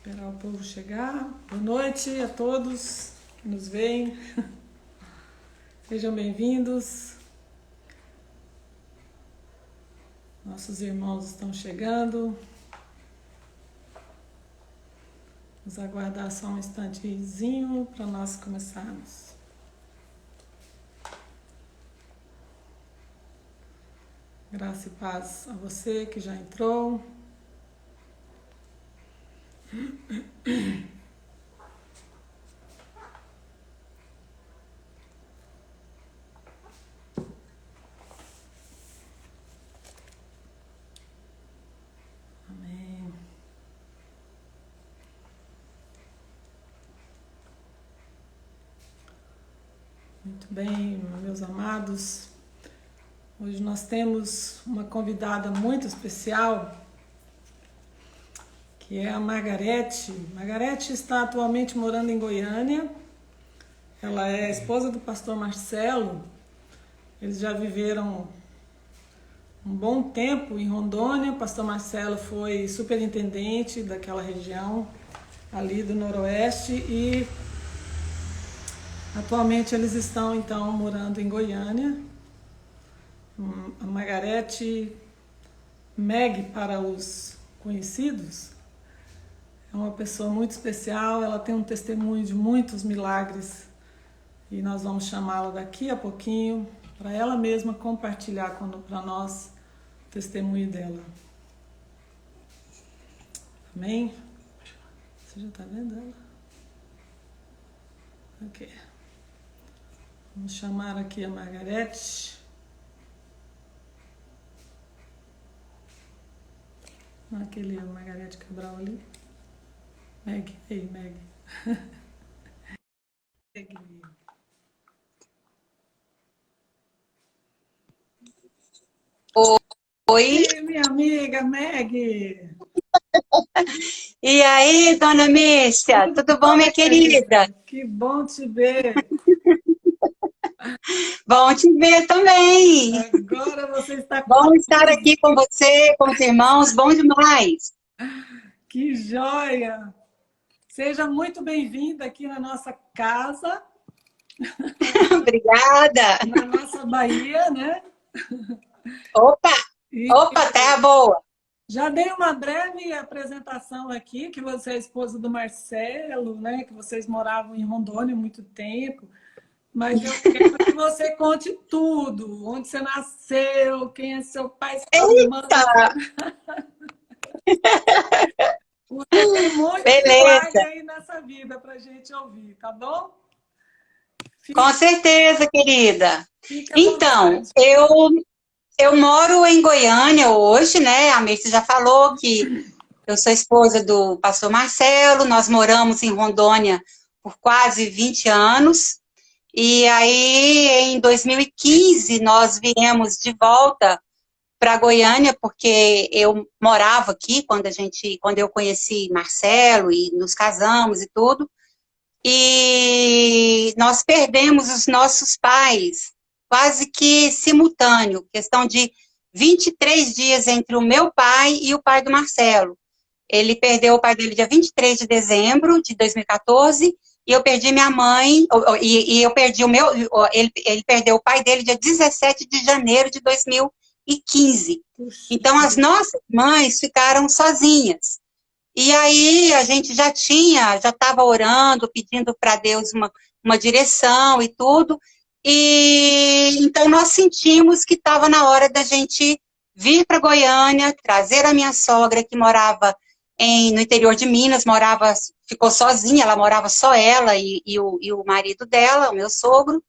Esperar o povo chegar. Boa noite a todos que nos veem. Sejam bem-vindos. Nossos irmãos estão chegando. Vamos aguardar só um instantezinho para nós começarmos. Graça e paz a você que já entrou. Amém. Muito bem, meus amados. Hoje nós temos uma convidada muito especial, que é a Margarete. Margarete está atualmente morando em Goiânia. Ela é esposa do pastor Marcelo. Eles já viveram um bom tempo em Rondônia. O pastor Marcelo foi superintendente daquela região ali do Noroeste e atualmente eles estão então morando em Goiânia. A Margarete Meg, para os conhecidos, é uma pessoa muito especial. Ela tem um testemunho de muitos milagres e nós vamos chamá-la daqui a pouquinho para ela mesma compartilhar para nós o testemunho dela. Amém? Você já está vendo ela? Ok. Vamos chamar aqui a Margarete. Aquele é a Margarete Cabral ali. Meg, ei, Meg. Meg. Oi. Ei, minha amiga Meg. E aí, dona Mícia, tudo bom, minha querida? Que bom te ver. Bom te ver também. Agora você está com a Bom estar luz. aqui com você, com os irmãos, bom demais. Que joia! Seja muito bem-vinda aqui na nossa casa. Obrigada. Na nossa Bahia, né? Opa, terra boa. Já dei uma breve apresentação aqui, que você é esposa do Marcelo, né? Que vocês moravam em Rondônia há muito tempo. Mas eu quero que você conte tudo. Onde você nasceu, quem é seu pai, sua mãe. Você tem muito milagre Beleza. aí nessa vida pra gente ouvir, tá bom? Com certeza, querida. Fica à Então, vontade. eu moro em Goiânia hoje, né? A Mícia já falou que eu sou esposa do pastor Marcelo, nós moramos em Rondônia por quase 20 anos. E aí, em 2015, nós viemos de volta para Goiânia, porque eu morava aqui quando eu conheci Marcelo e nos casamos e tudo. E nós perdemos os nossos pais quase que simultâneo, questão de 23 dias entre o meu pai e o pai do Marcelo. Ele perdeu o pai dele dia 23 de dezembro de 2014, e eu perdi minha mãe, e eu perdi o meu, ele perdeu o pai dele dia 17 de janeiro de 2015. Puxa. Então, as nossas mães ficaram sozinhas. E aí, a gente já estava orando, pedindo para Deus uma direção e tudo, e então nós sentimos que estava na hora da gente vir para Goiânia, trazer a minha sogra, que morava no interior de Minas, ficou sozinha, ela morava só ela e o marido dela, o meu sogro.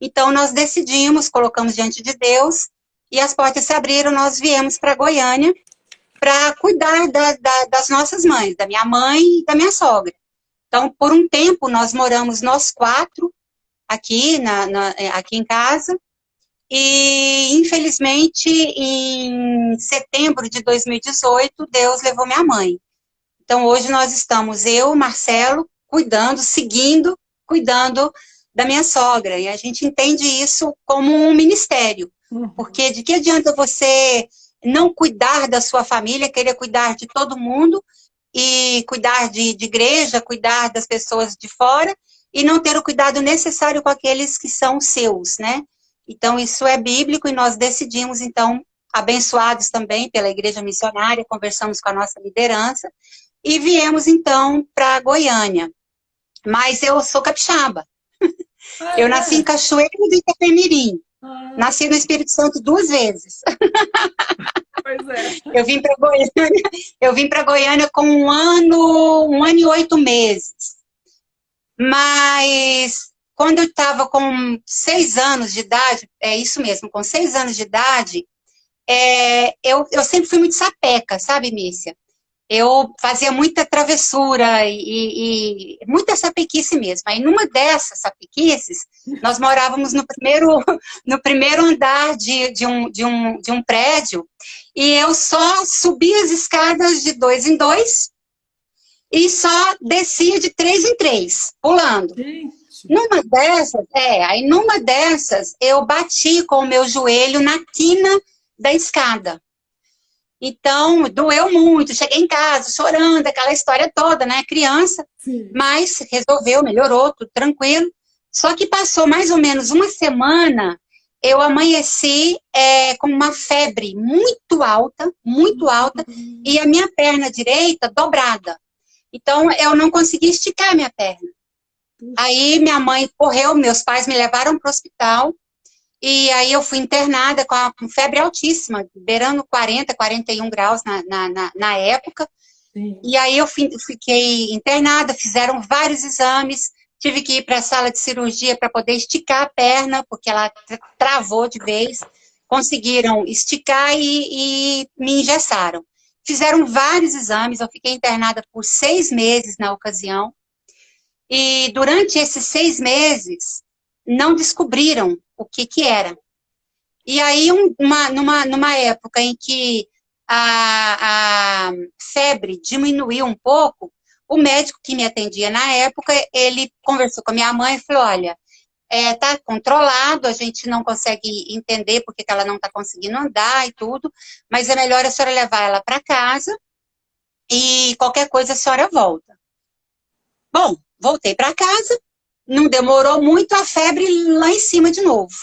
Então nós decidimos, colocamos diante de Deus, e as portas se abriram, nós viemos para Goiânia para cuidar das nossas mães, da minha mãe e da minha sogra. Então, por um tempo, nós moramos nós quatro aqui, aqui em casa, e, infelizmente, em setembro de 2018, Deus levou minha mãe. Então, hoje nós estamos, eu, Marcelo, cuidando da minha sogra. E a gente entende isso como um ministério. Porque de que adianta você não cuidar da sua família, querer cuidar de todo mundo, e cuidar de igreja, cuidar das pessoas de fora, e não ter o cuidado necessário com aqueles que são seus, né? Então, isso é bíblico, e nós decidimos, então, abençoados também pela igreja missionária, conversamos com a nossa liderança, e viemos, então, para Goiânia. Mas eu sou capixaba. Ah, Eu nasci em é? Cachoeiro de Itapemirim. Ah, Nasci no Espírito Santo 2 vezes. pois é. Eu vim para Goiânia, eu vim para Goiânia com 1 ano e 8 meses. Mas quando eu estava com 6 anos de idade, é isso mesmo, com 6 anos de idade, eu sempre fui muito sapeca, sabe, Mícia? Eu fazia muita travessura e muita sapequice mesmo. Aí, numa dessas sapequices, nós morávamos no primeiro andar de um prédio, e eu só subia as escadas de 2 em 2 e só descia de 3 em 3, pulando. Gente. Numa dessas, eu bati com o meu joelho na quina da escada. Então, doeu muito, cheguei em casa chorando, aquela história toda, né, criança, Sim. mas resolveu, melhorou, tudo tranquilo. Só que passou mais ou menos uma semana, eu amanheci com uma febre muito alta, e a minha perna direita dobrada. Então, eu não consegui esticar a minha perna. Aí, minha mãe correu, meus pais me levaram para o hospital, e aí eu fui internada com febre altíssima, beirando 40, 41 graus na época. Sim. E aí eu fiquei internada, fizeram vários exames, tive que ir para a sala de cirurgia para poder esticar a perna, porque ela travou de vez. Conseguiram esticar e me engessaram. Fizeram vários exames, eu fiquei internada por 6 meses na ocasião. E durante esses 6 meses, não descobriram o que era. E aí, numa época em que a febre diminuiu um pouco, o médico que me atendia na época, ele conversou com a minha mãe e falou, olha, tá controlado, a gente não consegue entender porque que ela não está conseguindo andar e tudo, mas é melhor a senhora levar ela para casa e qualquer coisa a senhora volta. Bom, voltei para casa, não demorou muito, a febre lá em cima de novo.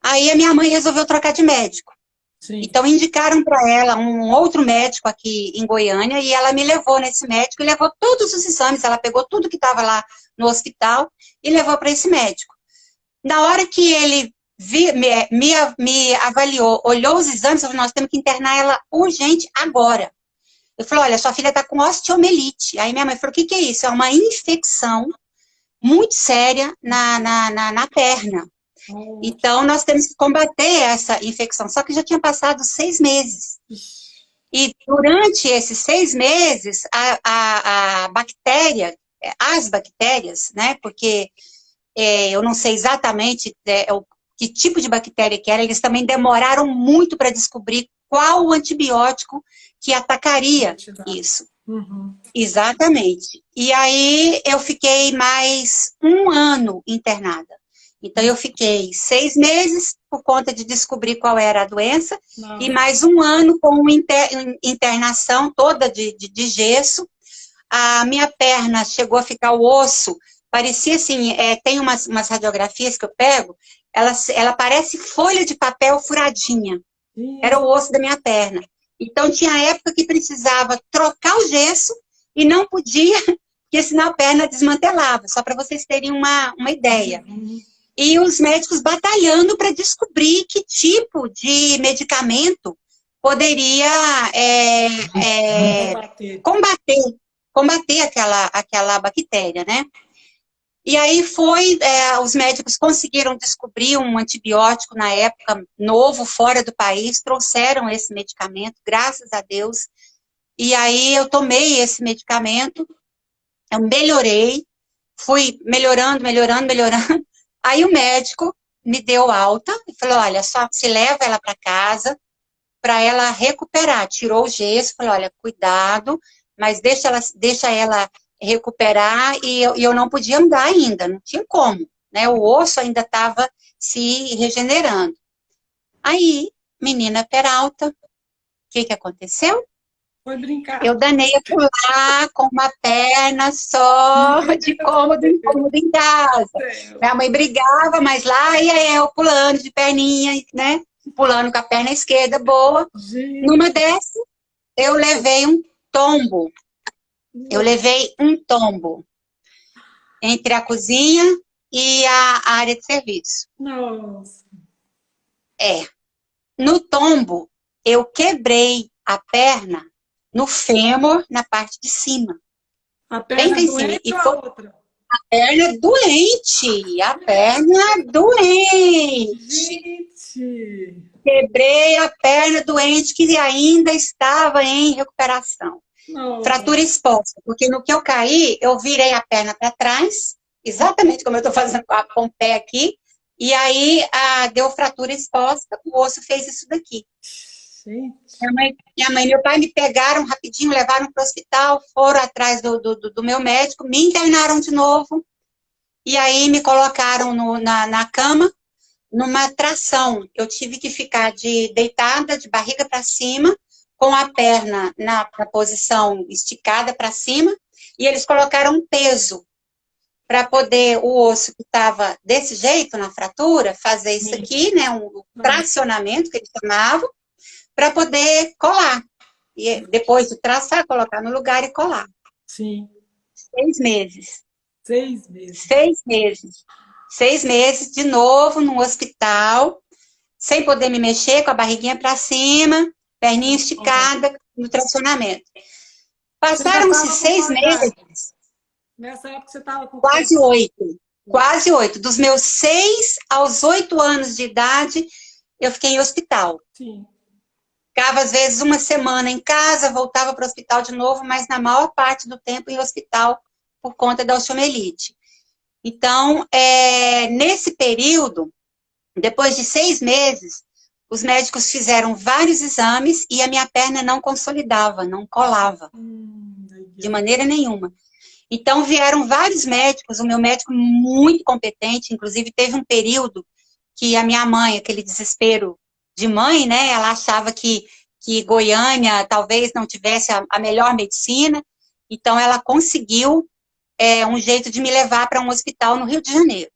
Aí a minha mãe resolveu trocar de médico. Sim. Então indicaram para ela um outro médico aqui em Goiânia, e ela me levou nesse médico e levou todos os exames, ela pegou tudo que estava lá no hospital e levou para esse médico. Na hora que ele me avaliou, olhou os exames, falou, nós temos que internar ela urgente agora. Eu falei, olha, sua filha está com osteomielite. Aí minha mãe falou, o que é isso? É uma infecção muito séria na perna. Então, nós temos que combater essa infecção. Só que já tinha passado 6 meses. E durante esses 6 meses, a bactéria, as bactérias, né? Porque eu não sei exatamente que tipo de bactéria que era, eles também demoraram muito para descobrir qual o antibiótico que atacaria isso. Uhum. Exatamente. E aí eu fiquei mais 1 ano internada. Então, eu fiquei 6 meses por conta de descobrir qual era a doença, e mais 1 ano com internação toda de gesso. A minha perna chegou a ficar o osso, parecia assim, tem umas radiografias que eu pego, ela parece folha de papel furadinha. Era o osso da minha perna. Então, tinha época que precisava trocar o gesso e não podia, porque senão a perna desmantelava, só para vocês terem uma ideia. E os médicos batalhando para descobrir que tipo de medicamento poderia combater aquela bactéria, né? E aí os médicos conseguiram descobrir um antibiótico na época, novo, fora do país, trouxeram esse medicamento, graças a Deus. E aí eu tomei esse medicamento, eu melhorei, fui melhorando. Aí o médico me deu alta e falou, olha, só se leva ela para casa para ela recuperar. Tirou o gesso, falou, olha, cuidado, mas deixa ela recuperar, e eu não podia andar ainda, não tinha como, né? O osso ainda estava se regenerando. Aí, menina Peralta, o que aconteceu? Foi brincar. Eu danei a pular com uma perna só, Meu de cômodo em cômodo em casa. Deus. Minha mãe brigava, mas lá ia eu pulando de perninha, né? Pulando com a perna esquerda boa. Numa Gente, dessas, eu levei um tombo. Eu levei um tombo entre a cozinha e a área de serviço. nossa. É. No tombo, eu quebrei a perna no fêmur, na parte de cima. A Bem perna lá em cima. doente E ou a foi outra? perna doente. A perna doente. Gente, Quebrei a perna doente que ainda estava em recuperação. Fratura nossa. exposta, porque no que eu caí, eu virei a perna para trás, exatamente como eu estou fazendo com o pé aqui, e aí deu fratura exposta, o osso fez isso daqui. Gente, Minha mãe e meu pai me pegaram rapidinho, levaram para o hospital, foram atrás do meu médico, me internaram de novo, e aí me colocaram na cama, numa tração. Eu tive que ficar deitada, de barriga para cima, com a perna na posição esticada para cima, e eles colocaram um peso para poder o osso que estava desse jeito na fratura, fazer isso sim. aqui, né, um tracionamento que eles chamavam, para poder colar. E depois de traçar, colocar no lugar e colar. Sim. 6 meses. 6 meses. 6 meses. 6 meses de novo no hospital, sem poder me mexer, com a barriguinha para cima, perninha esticada, no tracionamento. Você já Passaram-se estava com seis qual idade? meses, Nessa época você estava com qual quase idade? 8. Quase 8. Dos meus 6 aos 8 anos de idade, eu fiquei em hospital. Sim. Ficava, às vezes, uma semana em casa, voltava para o hospital de novo, mas na maior parte do tempo em hospital por conta da osteomielite. Então, nesse período, depois de 6 meses, os médicos fizeram vários exames e a minha perna não consolidava, não colava, de maneira nenhuma. Então, vieram vários médicos, o meu médico muito competente, inclusive teve um período que a minha mãe, aquele desespero de mãe, né, ela achava que Goiânia talvez não tivesse a melhor medicina, então ela conseguiu um jeito de me levar para um hospital no Rio de Janeiro.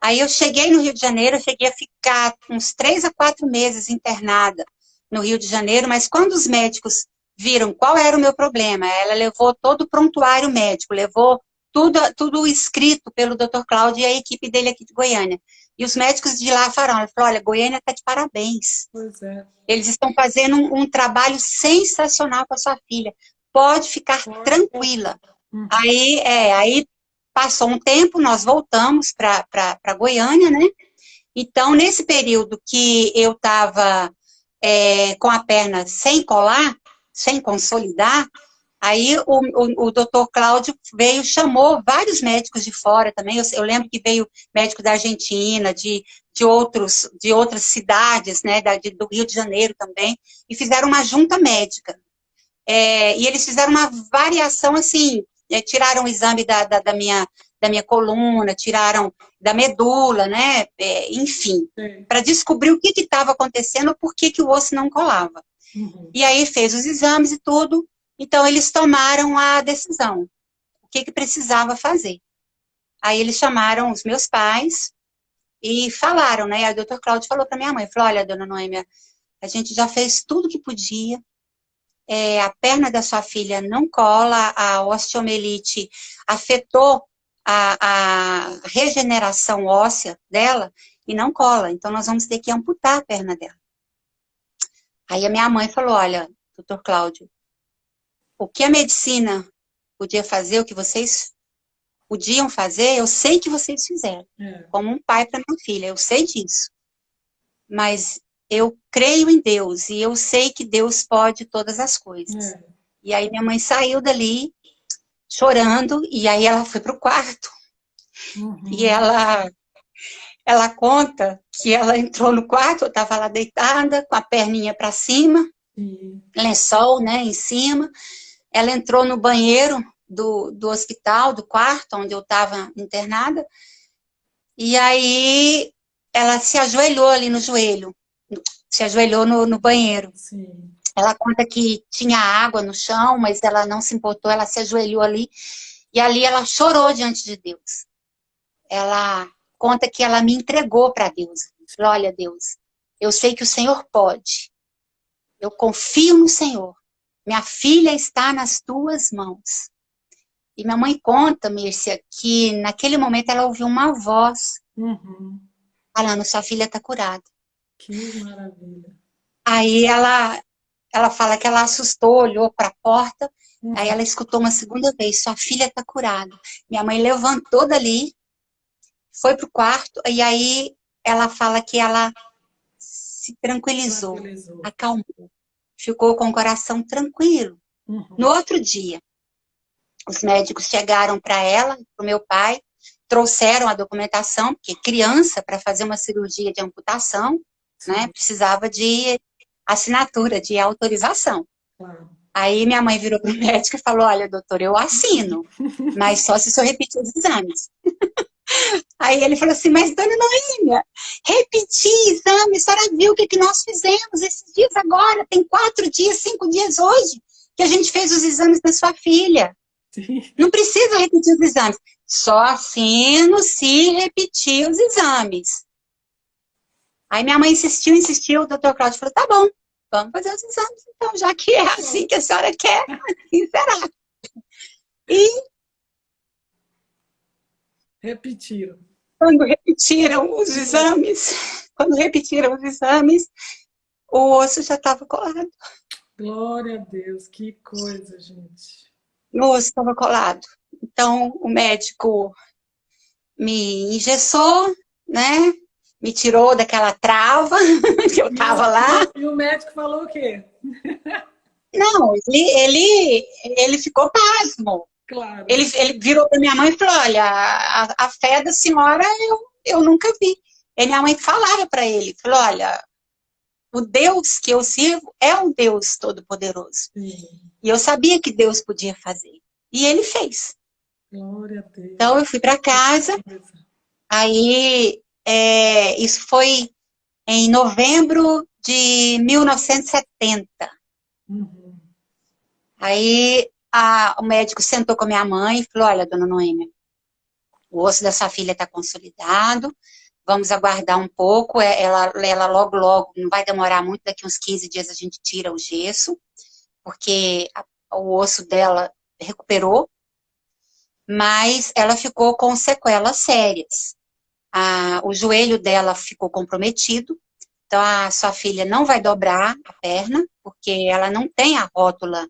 Aí eu cheguei no Rio de Janeiro, eu cheguei a ficar uns 3 a 4 meses internada no Rio de Janeiro, mas quando os médicos viram qual era o meu problema, ela levou todo o prontuário médico, levou tudo escrito pelo Dr. Cláudio e a equipe dele aqui de Goiânia. E os médicos de lá falaram, olha, Goiânia está de parabéns. Pois é. Eles estão fazendo um trabalho sensacional com a sua filha. Pode ficar tranquila. Aí passou um tempo, nós voltamos para Goiânia, né? Então, nesse período que eu estava com a perna sem colar, sem consolidar, aí o doutor Cláudio veio, chamou vários médicos de fora também. Eu lembro que veio médico da Argentina, de outras cidades, né, do Rio de Janeiro também, e fizeram uma junta médica. E eles fizeram uma variação assim, tiraram o exame da minha coluna, tiraram da medula, né? Enfim, para descobrir o que estava acontecendo, por que o osso não colava. Uhum. E aí fez os exames e tudo, então eles tomaram a decisão, o que precisava fazer. Aí eles chamaram os meus pais e falaram, né? Aí o doutor Cláudio falou para minha mãe, falou, olha, dona Noêmia, a gente já fez tudo que podia, a perna da sua filha não cola, a osteomielite afetou a regeneração óssea dela e não cola. Então, nós vamos ter que amputar a perna dela. Aí a minha mãe falou, olha, doutor Cláudio, o que a medicina podia fazer, o que vocês podiam fazer, eu sei que vocês fizeram. Como um pai para minha filha, eu sei disso. Mas eu creio em Deus e eu sei que Deus pode todas as coisas. E aí minha mãe saiu dali chorando e aí ela foi pro quarto. E ela conta que ela entrou no quarto, eu estava lá deitada com a perninha para cima, lençol, né, em cima. Ela entrou no banheiro do hospital, do quarto onde eu estava internada. E aí ela se ajoelhou ali no joelho. Se ajoelhou no banheiro. Sim. Ela conta que tinha água no chão, mas ela não se importou, ela se ajoelhou ali, e ali ela chorou diante de Deus. Ela conta que ela me entregou para Deus. Falou, olha, Deus, eu sei que o Senhor pode. Eu confio no Senhor. Minha filha está nas tuas mãos. E minha mãe conta, Mírcia, que naquele momento ela ouviu uma voz Uhum. falando, sua filha está curada. Que maravilha. Aí ela fala que ela assustou, olhou para a porta, aí Uhum. ela escutou uma segunda vez, sua filha está curada. Minha mãe levantou dali, foi pro quarto, e aí ela fala que ela se tranquilizou, Tranquilizou. acalmou, ficou com o coração tranquilo. No Uhum. outro dia, os médicos chegaram para ela, para o meu pai, trouxeram a documentação, porque criança, para fazer uma cirurgia de amputação, né, Sim, precisava de assinatura, de autorização. claro. Aí minha mãe virou para o médico e falou, olha, doutor, eu assino, mas só se o senhor repetir os exames. Aí ele falou assim, mas dona Noêmia, repetir exame, a senhora viu o que nós fizemos esses dias agora, tem 4 dias, 5 dias hoje, que a gente fez os exames da sua filha. Sim. Não precisa repetir os exames, só assino se repetir os exames. Aí minha mãe insistiu, insistiu, o doutor Cláudio falou, tá bom, vamos fazer os exames então, já que é assim que a senhora quer, assim será. E Repetiram. quando repetiram os exames, o osso já estava colado. Glória a Deus, que coisa, gente. O osso estava colado. Então, o médico me engessou, né? Me tirou daquela trava que eu E o, estava lá. e o médico falou o quê? Não, ele ficou pasmo. Claro. Ele virou para minha mãe e falou, olha, a fé da senhora eu nunca vi. E minha mãe falava para ele, falou, olha, o Deus que eu sirvo é um Deus todo-poderoso. Sim. E eu sabia que Deus podia fazer. E ele fez. Glória a Deus. Então eu fui para casa, aí isso foi em novembro de 1970. Uhum. Aí o médico sentou com a minha mãe e falou, olha, dona Noêmia, o osso da sua filha está consolidado, vamos aguardar um pouco, ela logo, logo, não vai demorar muito, daqui uns 15 dias a gente tira o gesso, porque o osso dela recuperou, mas ela ficou com sequelas sérias. O joelho dela ficou comprometido, então a sua filha não vai dobrar a perna, porque ela não tem a rótula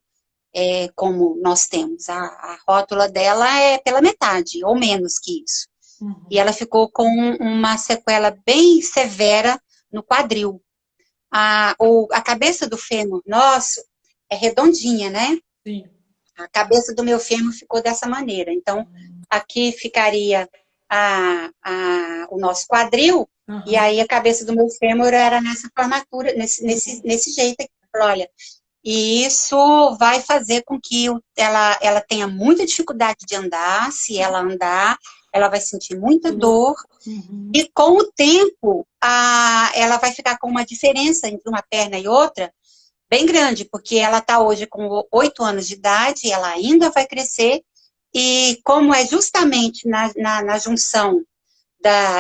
como nós temos. A rótula dela é pela metade, ou menos que isso. E Uhum. ela ficou com uma sequela bem severa no quadril. A cabeça do fêmur nosso é redondinha, né? Sim. A cabeça do meu fêmur ficou dessa maneira. Então, aqui ficaria o nosso quadril, e Aham. aí a cabeça do meu fêmur era nessa formatura, nesse jeito aqui. Olha, e isso vai fazer com que ela tenha muita dificuldade de andar. Se ela andar, ela vai sentir muita dor. Uhum. E com o tempo, ela vai ficar com uma diferença entre uma perna e outra bem grande, porque ela está hoje com 8 anos de idade, ela ainda vai crescer, e como é justamente na junção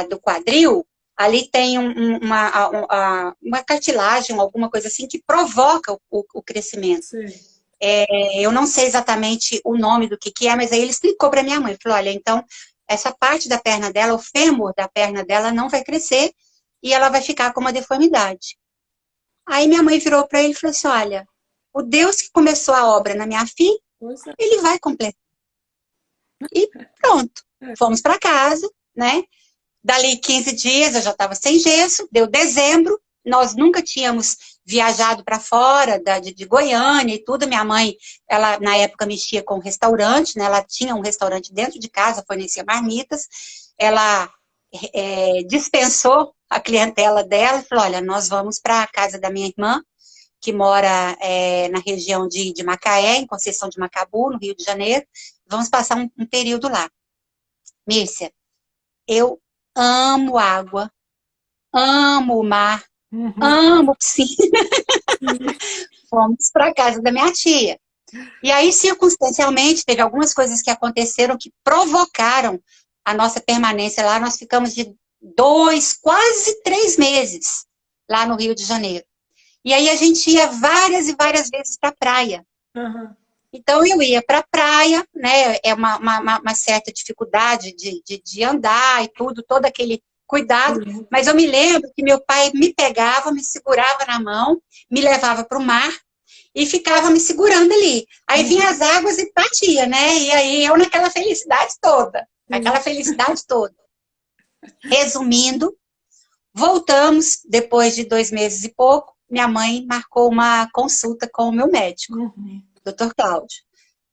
do quadril, ali tem uma cartilagem, alguma coisa assim, que provoca o crescimento. Sei. Eu não sei exatamente o nome do que é, mas aí ele explicou para minha mãe, falou, olha, então, essa parte da perna dela, o fêmur da perna dela não vai crescer, e ela vai ficar com uma deformidade. Aí minha mãe virou para ele e falou assim, olha, o Deus que começou a obra na minha filha, Pois é. ele vai completar. E pronto, fomos para casa, né? Dali 15 dias eu já estava sem gesso, deu dezembro, nós nunca tínhamos viajado para fora de Goiânia e tudo. Minha mãe, ela na época mexia com restaurante, né? Ela tinha um restaurante dentro de casa, fornecia marmitas. Ela dispensou a clientela dela e falou, olha, nós vamos para a casa da minha irmã, que mora na região de Macaé, em Conceição de Macabu, no Rio de Janeiro. Vamos passar um período lá. Mírcia, eu amo água, amo o mar, Uhum. amo piscina. Fomos para casa da minha tia. E aí, circunstancialmente, teve algumas coisas que aconteceram que provocaram a nossa permanência lá. Nós ficamos de 2, quase 3 meses lá no Rio de Janeiro. E aí a gente ia várias e várias vezes para a praia. Aham. Então eu ia para a praia, né? É uma certa dificuldade de andar e tudo, todo aquele cuidado. Sim. Mas eu me lembro que meu pai me pegava, me segurava na mão, me levava para o mar e ficava me segurando ali. Aí vinha as águas e batia, né? E aí eu naquela felicidade toda, aquela Sim. felicidade toda. Resumindo, voltamos depois de 2 meses e pouco. Minha mãe marcou uma consulta com o meu médico, Uhum. Dr. Cláudio.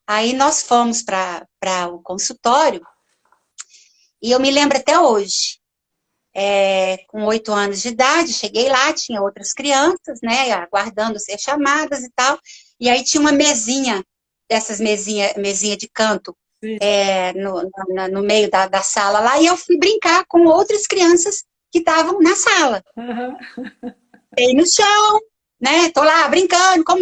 Aí nós fomos para o consultório e eu me lembro até hoje. Com 8 anos de idade, cheguei lá, tinha outras crianças, né, aguardando ser chamadas e tal. E aí tinha uma mesinha, dessas mesinha de canto, Sim. no meio da sala lá, e eu fui brincar com outras crianças que estavam na sala. Aham. Dei no chão, né, tô lá brincando com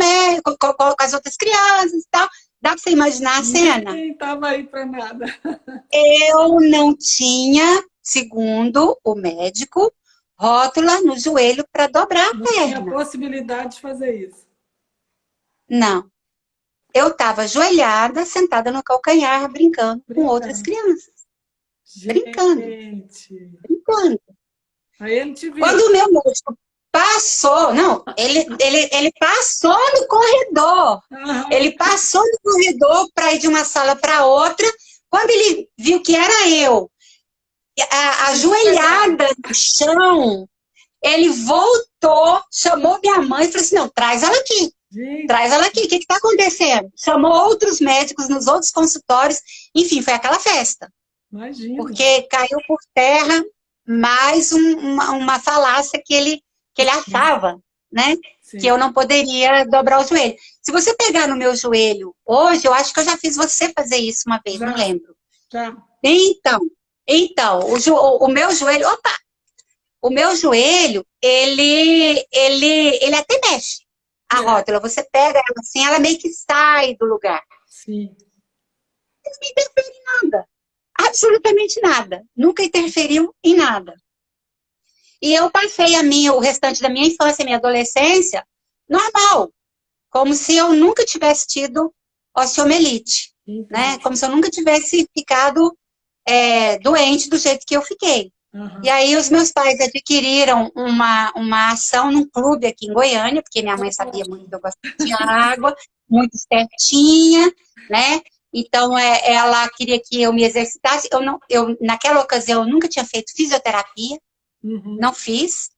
as outras crianças e tal. Dá para você imaginar a cena? Nem tava aí para nada. Eu não tinha, segundo o médico, rótula no joelho para dobrar a Não tinha perna. possibilidade de fazer isso. Não. Eu estava ajoelhada, sentada no calcanhar, brincando com outras Brincando. crianças. Brincando, Gente. brincando. Aí ele te Quando viu. o meu médico passou, não, ele passou no corredor. Aham. Ele passou no corredor para ir de uma sala para outra. Quando ele viu que era eu, Ele te pegava. ajoelhada no chão, ele voltou, chamou minha mãe e falou assim, não, Gente, traz ela aqui, o que está acontecendo? Chamou outros médicos nos outros consultórios, enfim, foi aquela festa. imagina. Porque caiu por terra mais uma falácia que ele achava, né? Que eu Sim. não poderia dobrar o joelho. Se você pegar no meu joelho hoje, eu acho que eu já fiz você fazer isso uma vez, não Já, lembro. já. Então, o meu joelho, opa, o meu joelho, ele até mexe a É, rótula. Você pega ela assim, ela meio que sai do lugar. sim. Não interfere em nada. Absolutamente nada. Nunca interferiu em nada. E eu passei o restante da minha infância e minha adolescência normal. Como se eu nunca tivesse tido osteomielite. Né? Entendi. Como se eu nunca tivesse ficado doente do jeito que eu fiquei. E Aham. aí os meus pais adquiriram uma ação num clube aqui em Goiânia, porque minha mãe sabia muito que eu gostava de água, muito espertinha, né? Então ela queria que eu me exercitasse. Naquela ocasião eu nunca tinha feito fisioterapia, Uhum. não fiz.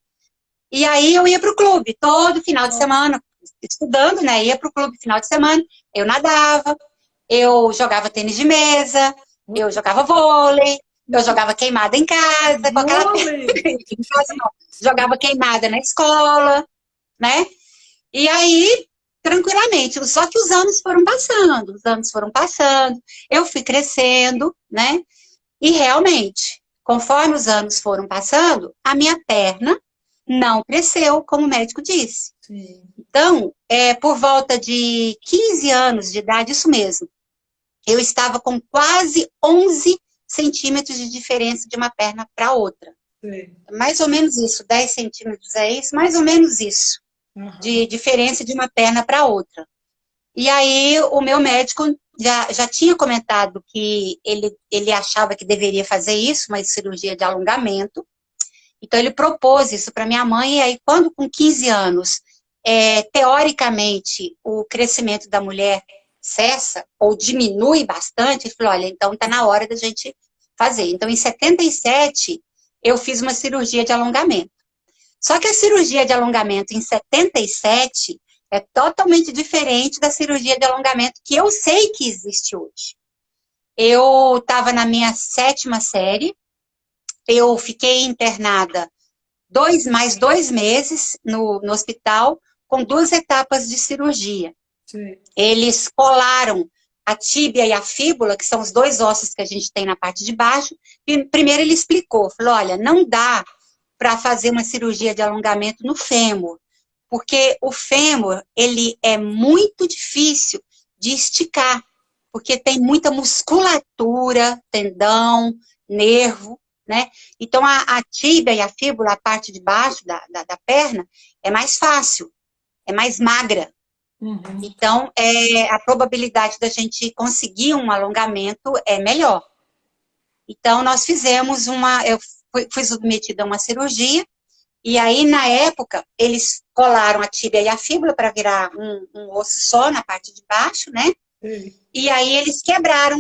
E aí eu ia para o clube todo final de Ó, semana, estudando, né? Ia para o clube final de semana, eu nadava, eu jogava tênis de mesa, eu jogava vôlei, eu jogava queimada em casa, com aquela vôlei. em casa não, jogava queimada na escola, né? E aí, tranquilamente, só que os anos foram passando, eu fui crescendo, né? E realmente, conforme os anos foram passando, a minha perna não cresceu, como o médico disse. Sim. Então, por volta de 15 anos de idade, isso mesmo, eu estava com quase 11 centímetros de diferença de uma perna para outra. Sei. Mais ou menos isso, 10 centímetros é isso, mais ou menos isso, de Aham. diferença de uma perna para outra. E aí o meu médico já tinha comentado que ele achava que deveria fazer isso, uma cirurgia de alongamento. Então ele propôs isso para minha mãe, e aí quando com 15 anos, teoricamente, o crescimento da mulher cessa ou diminui bastante, ele falou, olha, então está na hora da gente fazer. Então em 77, eu fiz uma cirurgia de alongamento. Só que a cirurgia de alongamento em 77 é totalmente diferente da cirurgia de alongamento que eu sei que existe hoje. Eu estava na minha 7ª série, eu fiquei internada mais 2 meses no hospital, com 2 etapas de cirurgia. Sei. Eles colaram a tíbia e a fíbula, que são os 2 ossos que a gente tem na parte de baixo. Primeiro ele explicou, falou, olha, não dá para fazer uma cirurgia de alongamento no fêmur, porque o fêmur, ele é muito difícil de esticar, porque tem muita musculatura, tendão, nervo, né? Então, a tíbia e a fíbula, a parte de baixo da perna, é mais fácil, é mais magra. Uhum. Então, a probabilidade da gente conseguir um alongamento é melhor. Então, nós fizemos eu fui submetida a uma cirurgia, e aí, na época, eles colaram a tíbia e a fíbula para virar um osso só na parte de baixo, né? Sei. E aí, eles quebraram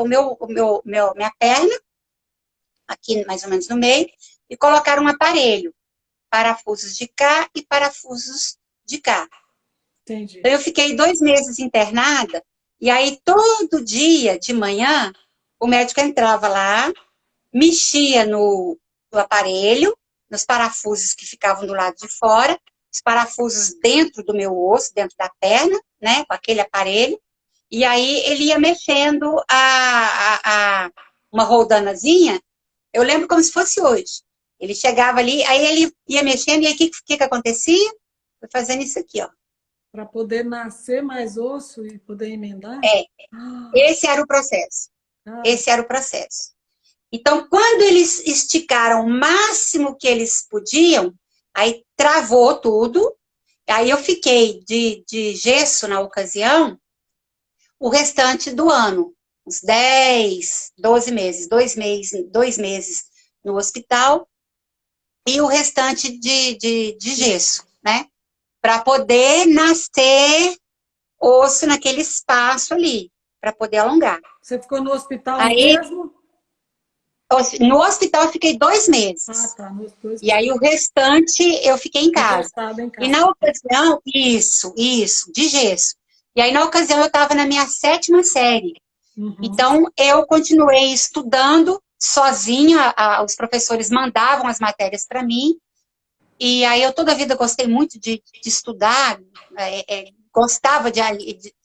minha perna, aqui mais ou menos no meio, e colocaram um aparelho, parafusos de cá e parafusos de cá. Entendi. Então, eu fiquei 2 meses internada, e aí, todo dia, de manhã, o médico entrava lá, mexia no aparelho, nos parafusos que ficavam do lado de fora, os parafusos dentro do meu osso, dentro da perna, né, com aquele aparelho, e aí ele ia mexendo uma roldanazinha, eu lembro como se fosse hoje. Ele chegava ali, aí ele ia mexendo, e aí o que acontecia? Foi fazendo isso aqui, ó. Para poder nascer mais osso e poder emendar? É, Ah, esse era o processo. ah, Esse era o processo. Então, quando eles esticaram o máximo que eles podiam, aí travou tudo, aí eu fiquei de gesso na ocasião o restante do ano, uns 10, 12 meses, 2 meses no hospital e o restante de gesso, né? Para poder nascer osso naquele espaço ali, para poder alongar. você ficou no hospital Aí, mesmo? no hospital eu fiquei 2 Ah, meses. tá, nos dois E aí o restante eu fiquei em casa. encostado em E casa. na ocasião, isso, de gesso. E aí na ocasião eu estava na minha 7ª série. Uhum. Então eu continuei estudando sozinha, os professores mandavam as matérias para mim. E aí eu toda a vida gostei muito de estudar, gostava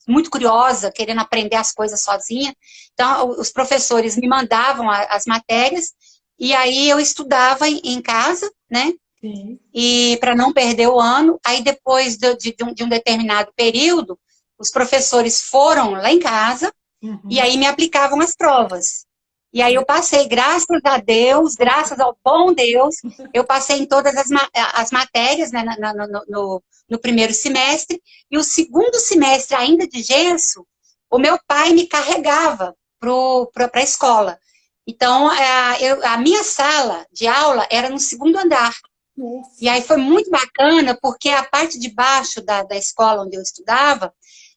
muito curiosa, querendo aprender as coisas sozinha. Então os professores me mandavam as matérias e aí eu estudava em casa, né? Sim. E para não perder o ano, aí depois de um determinado período, os professores foram lá em casa e Uhum. aí me aplicavam as provas. E aí eu passei, graças a Deus, graças ao bom Deus, eu passei em todas as matérias, né, no primeiro semestre, e o segundo semestre ainda de gesso, o meu pai me carregava para a escola. Então, a minha sala de aula era no segundo andar. E Nossa. aí foi muito bacana, porque a parte de baixo da escola onde eu estudava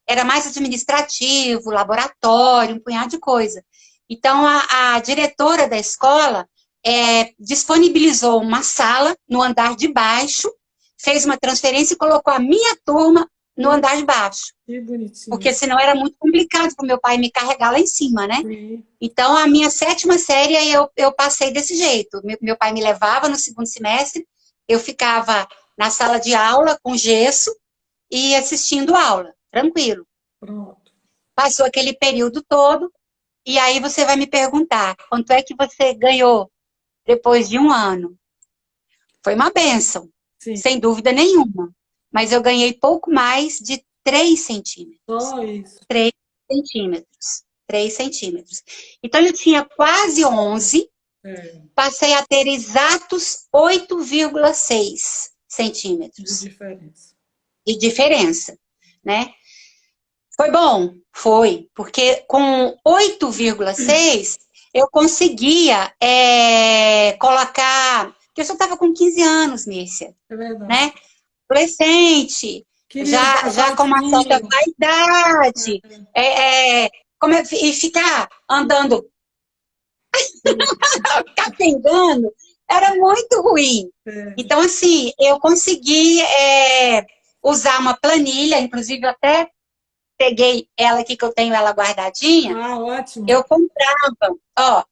era mais administrativo, laboratório, um punhado de coisa. Então, a diretora da escola disponibilizou uma sala no andar de baixo, fez uma transferência e colocou a minha turma no andar de baixo. Que bonitinho. Porque senão era muito complicado para o meu pai me carregar lá em cima, né? Sim. Então, a minha 7ª série, eu passei desse jeito. Meu pai me levava no segundo semestre, eu ficava na sala de aula com gesso e assistindo aula, tranquilo. Pronto. Passou aquele período todo, e aí você vai me perguntar, quanto é que você ganhou depois de um ano? Foi uma bênção, Sim. sem dúvida nenhuma. Mas eu ganhei pouco mais de 3 centímetros. Só isso. 3 centímetros. 3 centímetros. Então, eu tinha quase 11, É, passei a ter exatos 8,6 de centímetros diferença. de diferença, né? Foi bom? Foi, porque com 8,6 eu conseguia colocar, porque eu só estava com 15 anos, Mírcia, É verdade. né? Adolescente, Queria usar já com uma certa saltinho. vaidade, e ficar andando capengando era muito ruim. É. Então, assim, eu consegui usar uma planilha, inclusive eu até peguei ela aqui, que eu tenho ela guardadinha, Ah, ótimo.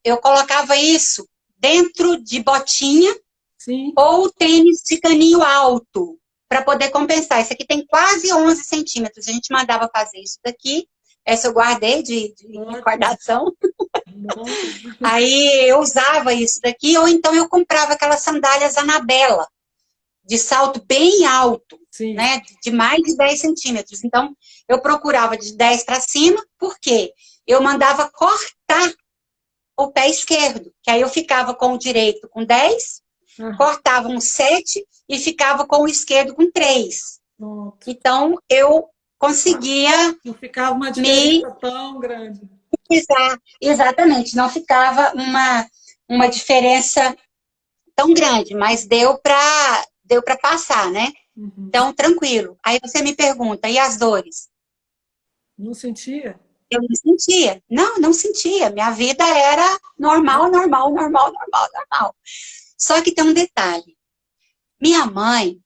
eu colocava isso dentro de botinha Sim. ou tênis de caninho alto, para poder compensar. Isso aqui tem quase 11 centímetros. A gente mandava fazer isso daqui. Essa eu guardei de Ótimo. recordação. Bom. Aí eu usava isso daqui, ou então eu comprava aquelas sandálias Anabela, de salto bem alto, Sim. né? De mais de 10 centímetros. Então, eu procurava de 10 para cima, porque eu mandava cortar o pé esquerdo, que aí eu ficava com o direito com 10, cortava um 7 e ficava com o esquerdo com 3. Pronto. Então, eu conseguia Não ficava uma me diferença tão grande. exatamente, não ficava uma diferença tão grande, mas deu para passar, né? Uhum. Então, tranquilo. Aí você me pergunta, e as dores? Não sentia? Eu não sentia. Não, não sentia. Minha vida era normal, normal, normal, normal, normal. Só que tem um detalhe. Minha mãe,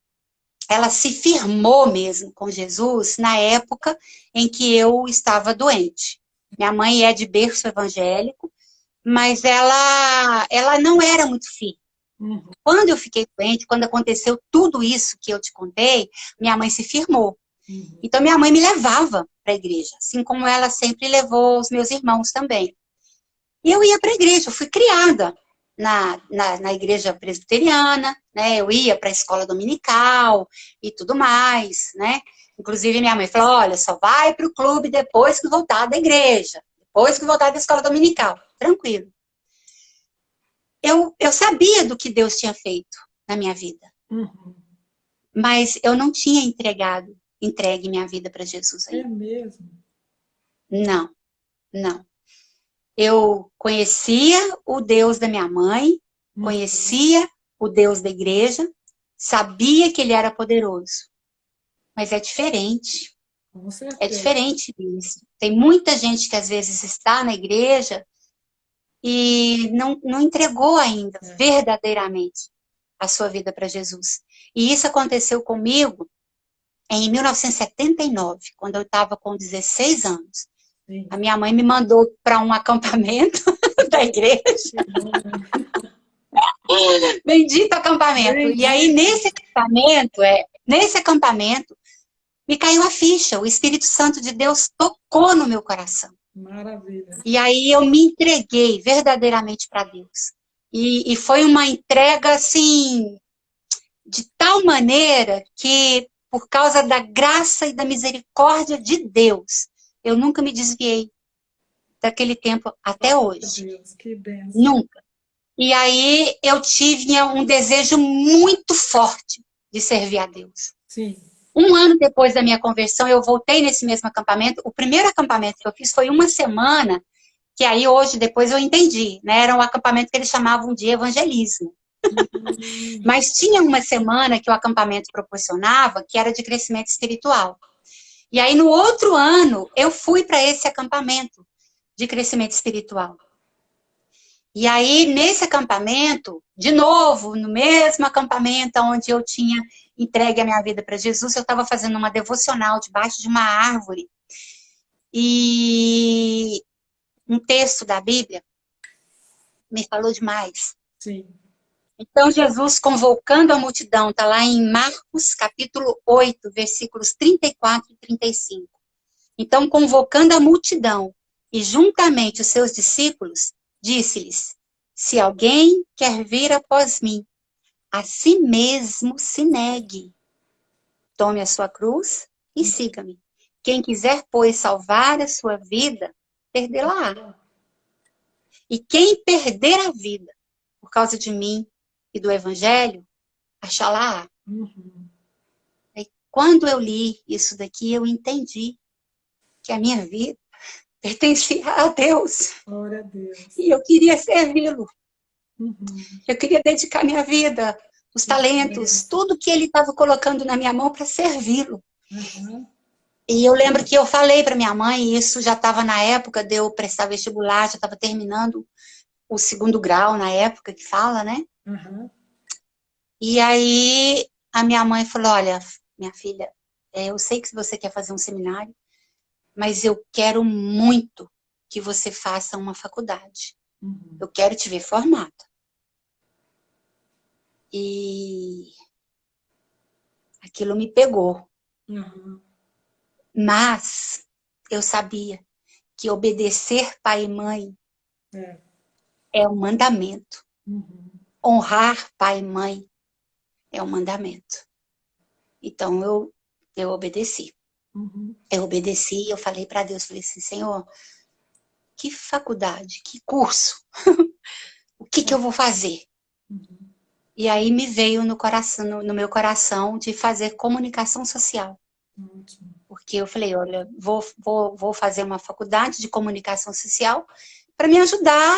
ela se firmou mesmo com Jesus na época em que eu estava doente. Minha mãe é de berço evangélico, mas ela não era muito firme. Uhum. Quando eu fiquei doente, quando aconteceu tudo isso que eu te contei, minha mãe se firmou. Uhum. Então, minha mãe me levava para a igreja, assim como ela sempre levou os meus irmãos também. E eu ia para a igreja, eu fui criada na igreja presbiteriana, né? Eu ia para a escola dominical e tudo mais, né? Inclusive, minha mãe falou, olha, só vai para o clube depois que voltar da igreja, depois que voltar da escola dominical. Tranquilo. Eu sabia do que Deus tinha feito na minha vida, Uhum. mas eu não tinha entregue minha vida para Jesus É ainda. mesmo? Não, não. Eu conhecia o Deus da minha mãe, Uhum. conhecia o Deus da igreja, sabia que ele era poderoso, mas é diferente. Com É certeza. diferente disso. Tem muita gente que às vezes está na igreja e não entregou ainda verdadeiramente a sua vida para Jesus. E isso aconteceu comigo em 1979, quando eu estava com 16 anos. Sim. A minha mãe me mandou para um acampamento da igreja. Que bom, né? Bendito acampamento. E aí, Bendito. nesse acampamento, me caiu a ficha. O Espírito Santo de Deus tocou no meu coração. Maravilha. E aí eu me entreguei verdadeiramente para Deus. E foi uma entrega, assim, de tal maneira que, por causa da graça e da misericórdia de Deus, eu nunca me desviei daquele tempo até hoje. Deus, que benção. Nunca. E aí eu tive um desejo muito forte de servir a Deus. Sim. Um ano depois da minha conversão, eu voltei nesse mesmo acampamento. O primeiro acampamento que eu fiz foi uma semana, que aí hoje, depois eu entendi, né? Era um acampamento que eles chamavam de evangelismo. Mas tinha uma semana que o acampamento proporcionava, que era de crescimento espiritual. E aí, no outro ano, eu fui para esse acampamento de crescimento espiritual. E aí, nesse acampamento, de novo, no mesmo acampamento onde eu tinha entregue a minha vida para Jesus, eu estava fazendo uma devocional debaixo de uma árvore. E um texto da Bíblia me falou demais. Sim. Então, Jesus convocando a multidão, está lá em Marcos, capítulo 8, versículos 34 e 35. Então, convocando a multidão e juntamente os seus discípulos, disse-lhes, se alguém quer vir após mim, a si mesmo se negue. Tome a sua cruz e siga-me. Quem quiser, pois, salvar a sua vida, perdê-la-á. E quem perder a vida por causa de mim e do evangelho, achá-la-á. Uhum. Quando eu li isso daqui, eu entendi que a minha vida pertencia a Deus. Glória a Deus. E eu queria servi-lo. Uhum. Eu queria dedicar minha vida, os talentos, tudo que ele estava colocando na minha mão para servi-lo. Uhum. E eu lembro que eu falei para minha mãe, e isso já estava na época de eu prestar vestibular, já estava terminando o segundo grau na época que fala, né? Uhum. E aí a minha mãe falou, olha, minha filha, eu sei que você quer fazer um seminário, mas eu quero muito que você faça uma faculdade. Uhum. Eu quero te ver formada. E aquilo me pegou. Uhum. Mas eu sabia que obedecer pai e mãe é um mandamento. Uhum. Honrar pai e mãe é um mandamento. Então, eu obedeci. Uhum. Eu obedeci, eu falei para Deus, falei assim, Senhor, que faculdade, que curso, o que eu vou fazer? Uhum. E aí me veio no coração, no meu coração de fazer comunicação social. Ótimo. Porque eu falei, olha, vou fazer uma faculdade de comunicação social para me ajudar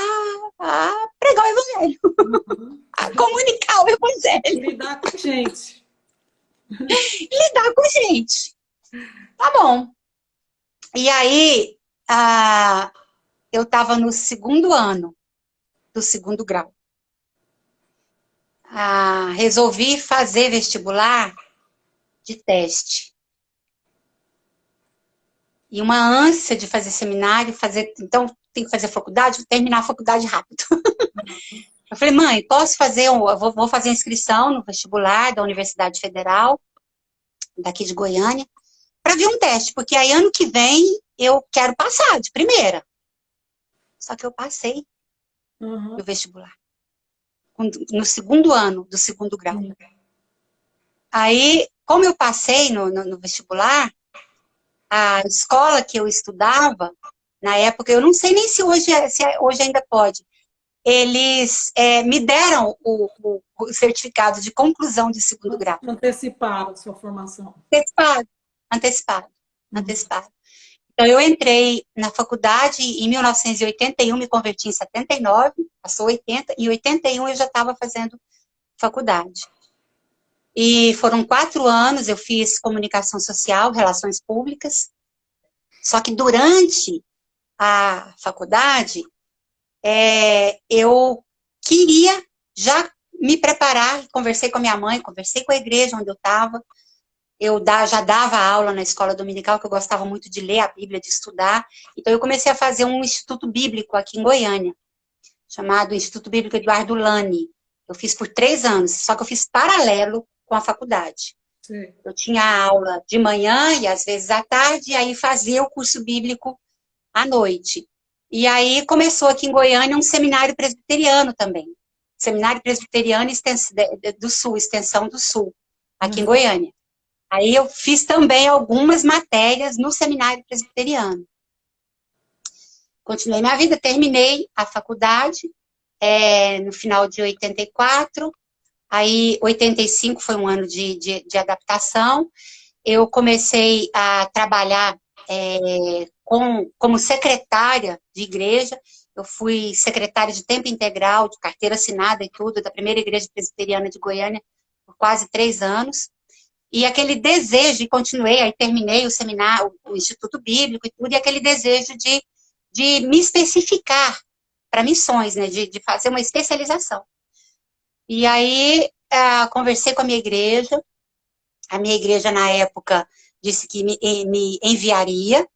a pregar o evangelho, Uhum. a comunicar o evangelho, Lidar com gente. lidar com gente. Tá bom. E aí, eu estava no segundo ano do segundo grau. Resolvi fazer vestibular de teste. E uma ânsia de fazer seminário, então tem que fazer faculdade, terminar a faculdade rápido. Eu falei, mãe, posso fazer, vou fazer inscrição no vestibular da Universidade Federal, daqui de Goiânia, para ver um teste, porque aí ano que vem eu quero passar de primeira. Só que eu passei no Uhum. vestibular, no segundo ano do segundo grau. Sim. Aí, como eu passei no vestibular, a escola que eu estudava, na época, eu não sei nem se hoje ainda pode, eles me deram o certificado de conclusão de segundo grau. Anteciparam a sua formação. Antecipado, antecipado, Uhum. antecipado. Então, eu entrei na faculdade em 1981, me converti em 79, passou 80, e em 81 eu já estava fazendo faculdade. E foram 4 anos, eu fiz comunicação social, relações públicas, só que durante a faculdade, eu queria já me preparar, conversei com a minha mãe, conversei com a igreja onde eu estava, já dava aula na escola dominical, que eu gostava muito de ler a Bíblia, de estudar, então eu comecei a fazer um instituto bíblico aqui em Goiânia, chamado Instituto Bíblico Eduardo Lani. Eu fiz por 3 anos, só que eu fiz paralelo com a faculdade. Sim. Eu tinha aula de manhã e às vezes à tarde, e aí fazia o curso bíblico à noite. E aí começou aqui em Goiânia um seminário presbiteriano também. Seminário Presbiteriano do Sul, Extensão do Sul, aqui em Uhum. Goiânia. Aí eu fiz também algumas matérias no seminário presbiteriano. Continuei minha vida, terminei a faculdade no final de 84, aí 85 foi um ano de adaptação. Eu comecei a trabalhar como secretária de igreja. Eu fui secretária de tempo integral, de carteira assinada e tudo, da primeira igreja presbiteriana de Goiânia, por quase 3 anos. E aquele desejo, e continuei, aí terminei o seminário, o Instituto Bíblico e tudo, e aquele desejo de me especificar para missões, né, de fazer uma especialização. E aí conversei com a minha igreja na época disse que me enviaria,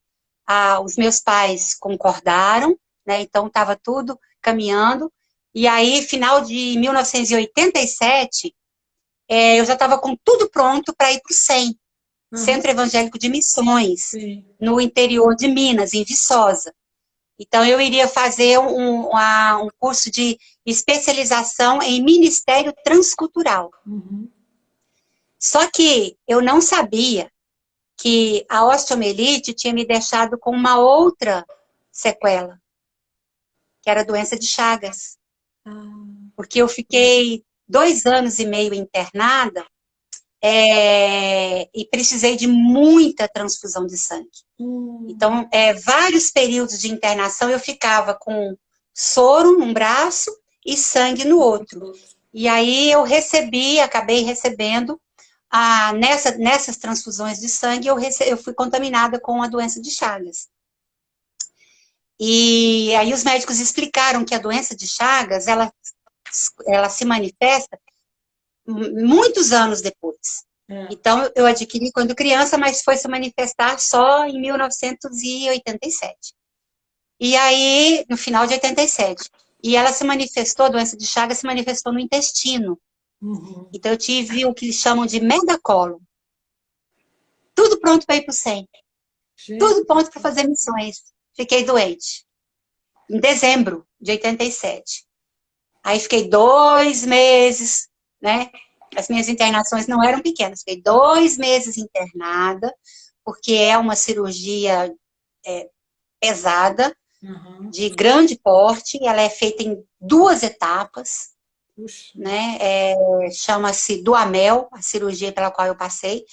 os meus pais concordaram, né, então estava tudo caminhando, e aí, final de 1987, eu já estava com tudo pronto para ir para o CEM, Uhum. Centro Evangélico de Missões, Sim. no interior de Minas, em Viçosa. Então, eu iria fazer um curso de especialização em Ministério Transcultural. Uhum. Só que eu não sabia que a osteomielite tinha me deixado com uma outra sequela, que era a doença de Chagas. Ah. Porque eu fiquei 2 anos e meio internada e precisei de muita transfusão de sangue. Então, vários períodos de internação eu ficava com soro num braço e sangue no outro. E aí eu acabei recebendo, nessas transfusões de sangue, eu fui contaminada com a doença de Chagas. E aí os médicos explicaram que a doença de Chagas, ela se manifesta muitos anos depois. Então, eu adquiri quando criança, mas foi se manifestar só em 1987. E aí, no final de 87. E ela se manifestou, a doença de Chagas se manifestou no intestino. Uhum. Então, eu tive o que eles chamam de megacólon. Tudo pronto para ir para o CEM. Tudo pronto para fazer missões. Fiquei doente. Em dezembro de 87. Aí fiquei 2 meses, né? As minhas internações não eram pequenas. Fiquei 2 meses internada, porque é uma cirurgia pesada, Aham. de grande porte. Ela é feita em 2 etapas, Puxa. né? Chama-se Duamel, a cirurgia pela qual eu passei.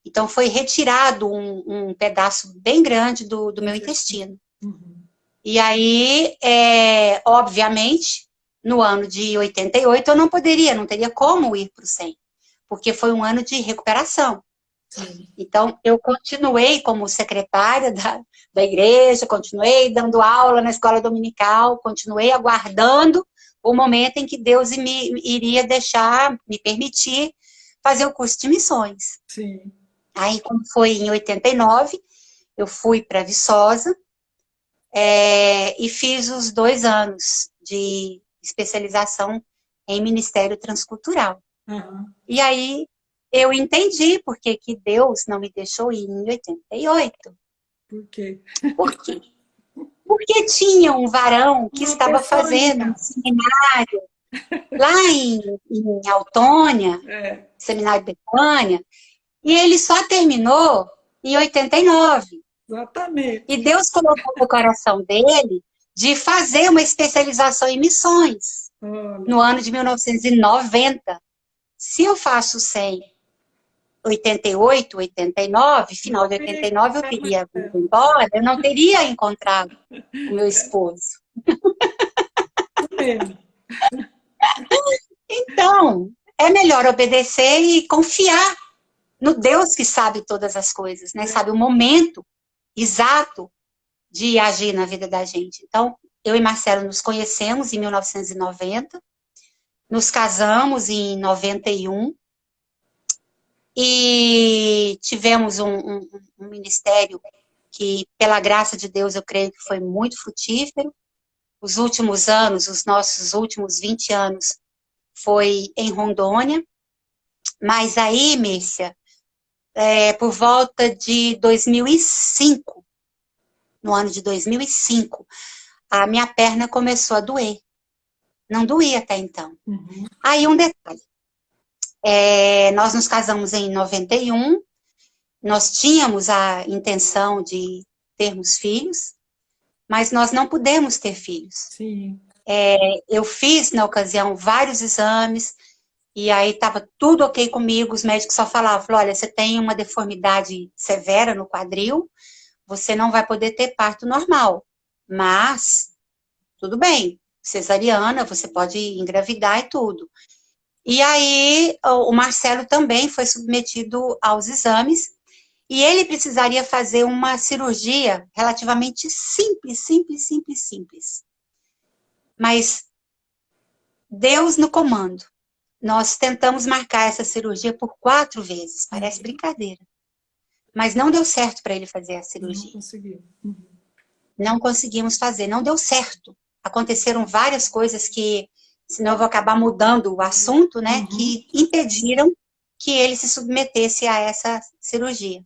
Então, foi retirado um pedaço bem grande do meu intestino. Uhum. E aí, obviamente, no ano de 88, eu não teria como ir para o 100, porque foi um ano de recuperação. Sim. Então, eu continuei como secretária da igreja, continuei dando aula na escola dominical, continuei aguardando o momento em que Deus iria deixar, me permitir fazer o curso de missões. Sim. Aí, quando foi em 89, eu fui para Viçosa, e fiz os 2 anos de especialização em Ministério Transcultural. Aham. E aí eu entendi por que Deus não me deixou ir em 88. Por quê? Por quê? Porque tinha um varão que Uma estava fazendo um pessoinha. seminário lá em Autônia, É, Seminário Betânia, e ele só terminou em 89. E exatamente. Deus colocou no coração dele de fazer uma especialização em missões Olha. no ano de 1990. Se eu faço 100, 88, 89, final de Sim, 89 eu teria ido embora, eu não teria encontrado o meu esposo. isso mesmo. Então, é melhor obedecer e confiar no Deus que sabe todas as coisas, né? Sabe o momento exato de agir na vida da gente. Então, eu e Marcelo nos conhecemos em 1990, nos casamos em 91 e tivemos um ministério que, pela graça de Deus, eu creio que foi muito frutífero. Os últimos anos, os nossos últimos 20 anos, foi em Rondônia. Mas aí, Márcia, por volta de 2005, no ano de 2005, a minha perna começou a doer. Não doía até então. Uhum. Aí um detalhe, nós nos casamos em 91, nós tínhamos a intenção de termos filhos, mas nós não pudemos ter filhos. Sim. Eu fiz, na ocasião, vários exames, e aí estava tudo ok comigo, os médicos só falavam, olha, você tem uma deformidade severa no quadril, você não vai poder ter parto normal, mas tudo bem, cesariana, você pode engravidar e tudo. E aí o Marcelo também foi submetido aos exames, e ele precisaria fazer uma cirurgia relativamente simples, simples, simples, simples. Mas Deus no comando. Nós tentamos marcar essa cirurgia por 4 vezes, parece brincadeira. Mas não deu certo para ele fazer a Não cirurgia. conseguiu. Uhum. Não conseguimos fazer, não deu certo. Aconteceram várias coisas que, senão eu vou acabar mudando o assunto, né, Uhum. que impediram que ele se submetesse a essa cirurgia.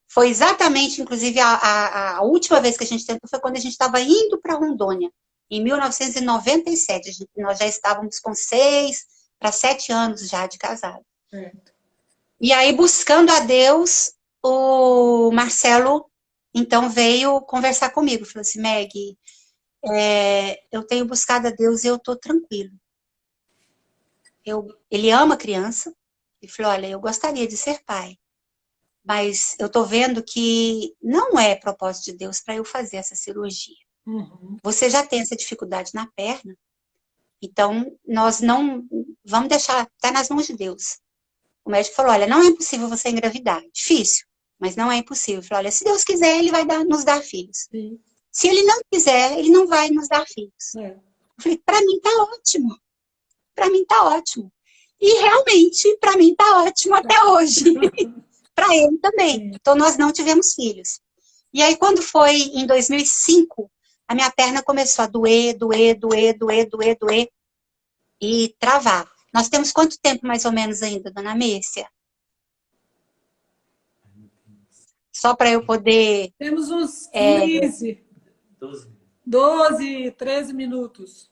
Foi exatamente, inclusive, a última vez que a gente tentou foi quando a gente estava indo para Rondônia, em 1997. Nós já estávamos com 6 para 7 anos já de casado. Certo. E aí, buscando a Deus, o Marcelo, então, veio conversar comigo. Falou assim, Meg, eu tenho buscado a Deus e eu estou tranquilo. Ele ama criança. E falou, olha, eu gostaria de ser pai. Mas eu estou vendo que não é propósito de Deus para eu fazer essa cirurgia. Uhum. Você já tem essa dificuldade na perna, então nós não vamos deixar, está nas mãos de Deus. O médico falou, olha, não é impossível você engravidar, difícil, mas não é impossível. Ele falou, olha, se Deus quiser, ele vai nos dar filhos. Sim. Se ele não quiser, ele não vai nos dar filhos. É. Eu falei, para mim tá ótimo, para mim tá ótimo. E realmente, para mim tá ótimo até hoje. Para ele também. Sim. Então, nós não tivemos filhos. E aí, quando foi em 2005, a minha perna começou a doer, doer, doer, doer, doer, doer e travar. Nós temos quanto tempo mais ou menos ainda, dona Mércia? Só para eu poder... Temos uns 15, 12, 13 minutos.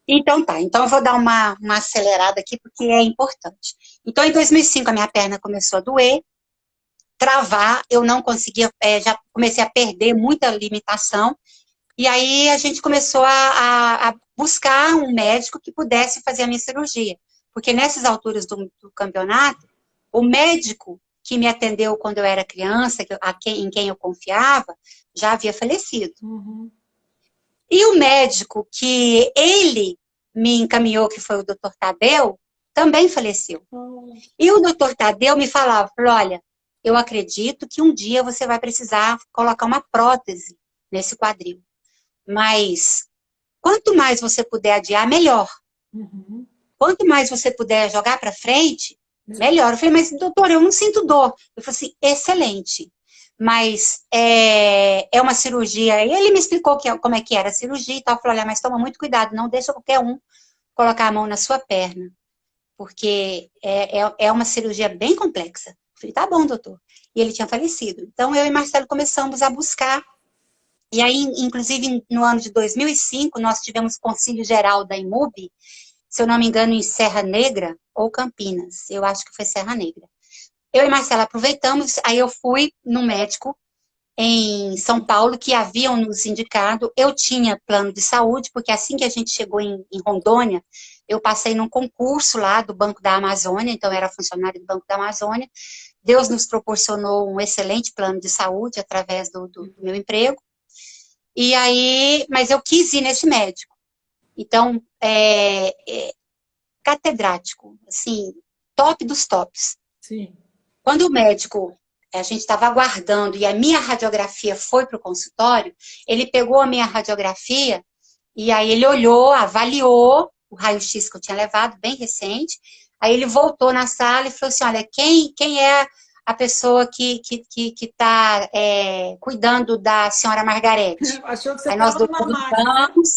Então tá, então eu vou dar uma acelerada aqui, porque é importante. Então, em 2005, a minha perna começou a doer, travar, eu não conseguia, já comecei a perder muita limitação, e aí a gente começou a buscar um médico que pudesse fazer a minha cirurgia, porque nessas alturas do campeonato, o médico que me atendeu quando eu era criança, em quem eu confiava, já havia falecido. Uhum. E o médico que ele me encaminhou, que foi o doutor Tadeu, também faleceu. Oh. E o doutor Tadeu me falava, olha, eu acredito que um dia você vai precisar colocar uma prótese nesse quadril. Mas quanto mais você puder adiar, melhor. Uhum. Quanto mais você puder jogar para frente, melhor. Eu falei, mas doutor, eu não sinto dor. Eu falei assim, excelente. Mas é uma cirurgia. E ele me explicou como é que era a cirurgia e tal. Eu falei, olha, mas toma muito cuidado, não deixa qualquer um colocar a mão na sua perna. Porque é uma cirurgia bem complexa. Eu falei, tá bom, doutor. E ele tinha falecido. Então, eu e Marcelo começamos a buscar. E aí, inclusive, no ano de 2005, nós tivemos concílio geral da IMUB, se eu não me engano, em Serra Negra ou Campinas. Eu acho que foi Serra Negra. Eu e Marcela aproveitamos, aí eu fui no médico em São Paulo, que haviam nos indicado. Eu tinha plano de saúde, porque assim que a gente chegou em Rondônia, eu passei num concurso lá do Banco da Amazônia, então eu era funcionária do Banco da Amazônia. Deus nos proporcionou um excelente plano de saúde através do meu emprego. E aí, mas eu quis ir nesse médico. Então, catedrático, assim, top dos tops. Sim. Quando o médico, a gente estava aguardando e a minha radiografia foi para o consultório, ele pegou a minha radiografia e aí ele olhou, avaliou o raio-x que eu tinha levado, bem recente, aí ele voltou na sala e falou assim, olha, quem é a pessoa que está cuidando da senhora Margarete? Achou que você Aí nós estava dois na máquina, né? perguntamos,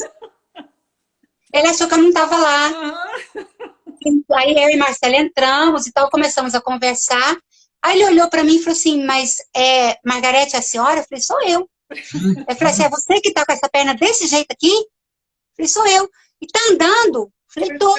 ele achou que eu não estava lá. Uhum. Aí eu e Marcelo entramos e tal, começamos a conversar. Aí ele olhou para mim e falou assim, mas Margarete, a senhora? Eu falei, sou eu. Eu falei assim, é você que tá com essa perna desse jeito aqui? Eu falei, sou eu. E tá andando? Eu falei, tô.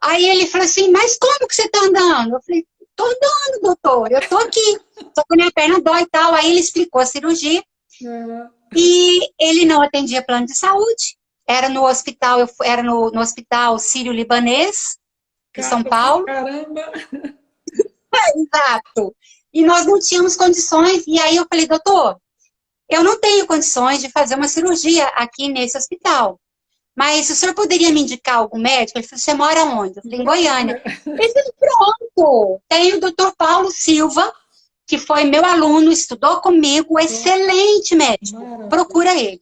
Aí ele falou assim, mas como que você tá andando? Eu falei, tô andando, doutor, eu tô aqui. Só que minha perna dói e tal. Aí ele explicou a cirurgia. Uhum. E ele não atendia plano de saúde. Era no hospital, era no hospital Sírio-Libanês, de São Caro pra Paulo. caramba. Exato. E nós não tínhamos condições. E aí eu falei, doutor, eu não tenho condições de fazer uma cirurgia aqui nesse hospital. Mas o senhor poderia me indicar algum médico? Ele falou, você mora onde? Eu falei, em Goiânia. Ele falou, pronto, tem o doutor Paulo Silva, que foi meu aluno, estudou comigo, excelente médico. Maravilha. Procura ele.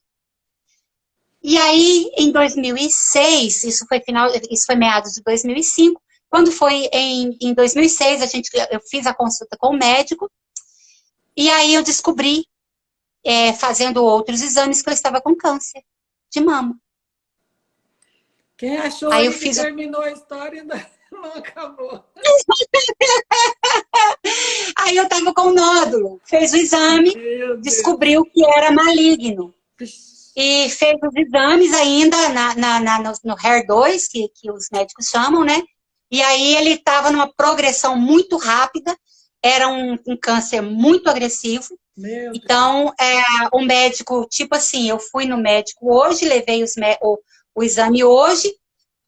E aí, em 2006, isso foi meados de 2005, quando foi em 2006, eu fiz a consulta com o médico, e aí eu descobri, fazendo outros exames, que eu estava com câncer de mama. Quem achou Aí eu aí que fiz terminou a história ainda não acabou. Aí eu estava com nódulo, fez o exame, Meu Deus. descobriu que era maligno. E fez os exames ainda no HER2, que os médicos chamam, né? E aí ele estava numa progressão muito rápida, era um câncer muito agressivo. Meu Então, o médico, tipo assim, eu fui no médico hoje, levei o exame hoje,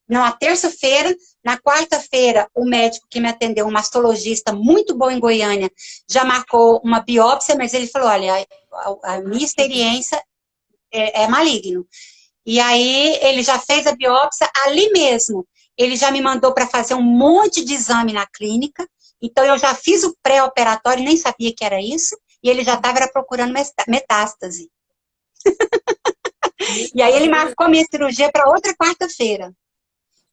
na terça-feira, na quarta-feira, o médico que me atendeu, um mastologista muito bom em Goiânia, já marcou uma biópsia, mas ele falou, olha, a minha experiência é maligno. E aí ele já fez a biópsia ali mesmo. Ele já me mandou para fazer um monte de exame na clínica. Então eu já fiz o pré-operatório, nem sabia que era isso. E ele já estava procurando metástase. E aí ele marcou a minha cirurgia para outra quarta-feira.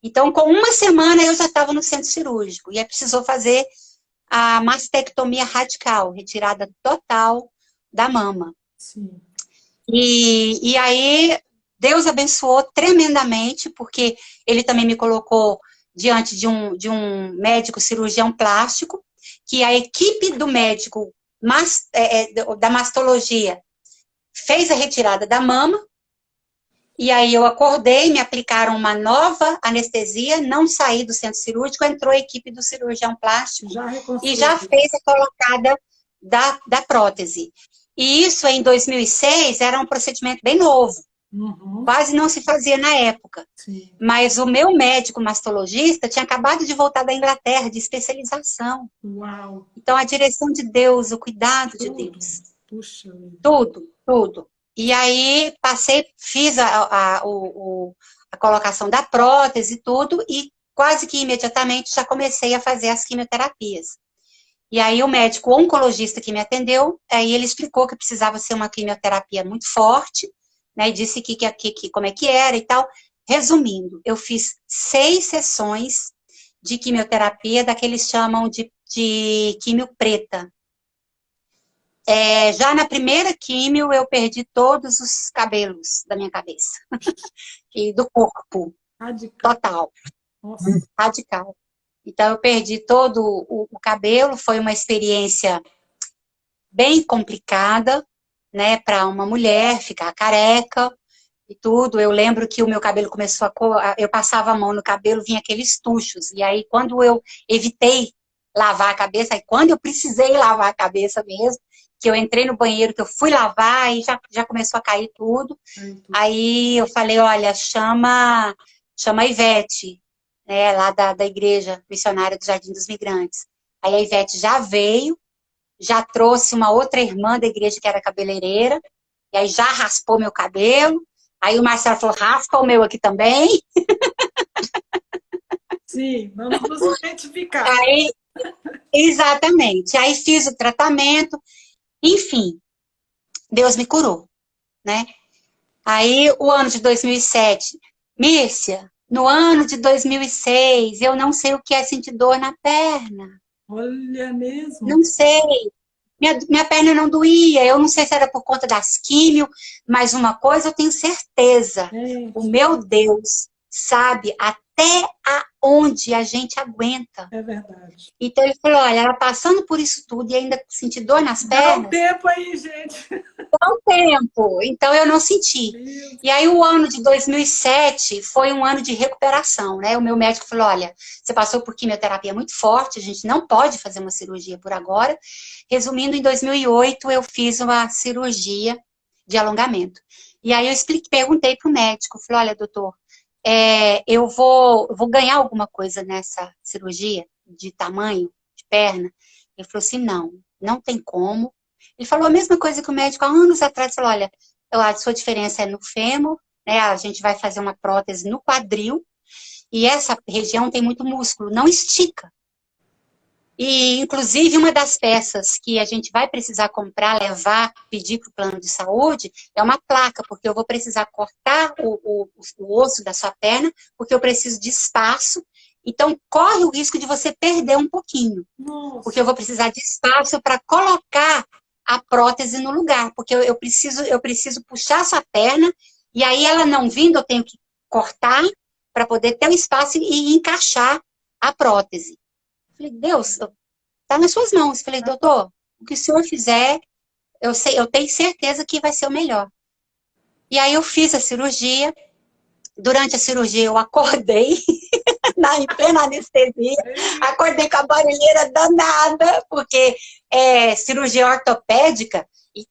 Então, com uma semana eu já estava no centro cirúrgico. E aí precisou fazer a mastectomia radical, retirada total da mama. Sim. E aí, Deus abençoou tremendamente, porque ele também me colocou diante de um médico cirurgião plástico, que a equipe do médico da mastologia fez a retirada da mama, E aí eu acordei, me aplicaram uma nova anestesia, não saí do centro cirúrgico, entrou a equipe do cirurgião plástico Já e já reconstruiu. fez a colocada da prótese. E isso em 2006 era um procedimento bem novo, Uhum, quase não se fazia na época. sim. Mas o meu médico mastologista tinha acabado de voltar da Inglaterra, de especialização. Uau, Então, a direção de Deus, o cuidado de tudo. Deus, Puxa vida. tudo, tudo. E aí, fiz a colocação da prótese e tudo, e quase que imediatamente já comecei a fazer as quimioterapias. E aí, o médico oncologista que me atendeu, aí ele explicou que precisava ser uma quimioterapia muito forte, né, e disse como é que era e tal. Resumindo, eu fiz 6 sessões de quimioterapia, daqueles chamam de quimio preta. Já na primeira químio, eu perdi todos os cabelos da minha cabeça e do corpo, Radical. total, Nossa. radical. Então, eu perdi todo o cabelo, foi uma experiência bem complicada, né, para uma mulher ficar careca e tudo. Eu lembro que o meu cabelo começou eu passava a mão no cabelo, vinha aqueles tuchos, e aí quando eu evitei lavar a cabeça, aí quando eu precisei lavar a cabeça mesmo, que eu entrei no banheiro, que eu fui lavar, e já começou a cair tudo. Aí, tudo. Aí eu falei, olha, chama a Ivete, né, lá da igreja missionária do Jardim dos Migrantes. Aí a Ivete já veio, já trouxe uma outra irmã da igreja que era cabeleireira, e aí já raspou meu cabelo. Aí o Marcelo falou, raspa o meu aqui também. Sim, vamos nos identificar. Aí, exatamente. Aí fiz o tratamento, enfim, Deus me curou, né? Aí o ano de 2007, Mírcia, no ano de 2006, eu não sei o que é sentir dor na perna. Olha mesmo. Não sei. Minha perna não doía, eu não sei se era por conta das químio, mas uma coisa eu tenho certeza, o Gente, meu Deus sabe até aonde a gente aguenta. é verdade. Então ele falou, olha, ela passando por isso tudo e ainda senti dor nas Dá um pernas, tempo aí, gente. dá um tempo. Então eu não senti. Meu, E aí o ano de 2007 foi um ano de recuperação, né? O meu médico falou, olha, você passou por quimioterapia muito forte, a gente não pode fazer uma cirurgia por agora. Resumindo, em 2008 eu fiz uma cirurgia de alongamento. E aí eu perguntei para o médico, falei, olha, doutor, eu vou ganhar alguma coisa nessa cirurgia de tamanho, de perna? Ele falou assim, não tem como. Ele falou a mesma coisa que o médico há anos atrás, falou, olha, a sua diferença é no fêmur, né? A gente vai fazer uma prótese no quadril, e essa região tem muito músculo, não estica. E, inclusive, uma das peças que a gente vai precisar comprar, levar, pedir para o plano de saúde, é uma placa, porque eu vou precisar cortar o osso da sua perna, porque eu preciso de espaço. Então, corre o risco de você perder um pouquinho, porque eu nossa. vou precisar de espaço para colocar a prótese no lugar, porque eu preciso puxar essa perna, e aí ela não vindo, eu tenho que cortar para poder ter o espaço e encaixar a prótese. Falei, Deus, está nas suas mãos. Falei, doutor, o que o senhor fizer, eu tenho certeza que vai ser o melhor. E aí eu fiz a cirurgia. Durante a cirurgia eu acordei, em plena anestesia, acordei com a barulheira danada, porque é cirurgia ortopédica, e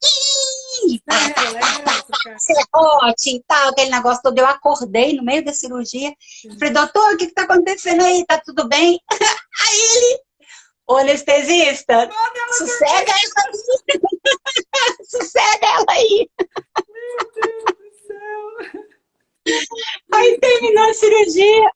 Elétrica. serrote e tal, aquele negócio todo. Eu acordei no meio da cirurgia, falei, doutor, o que está acontecendo aí? Tá tudo bem? Ô, anestesista, sossega ela aí, sossega ela aí. Meu Deus do céu. Aí terminou a cirurgia,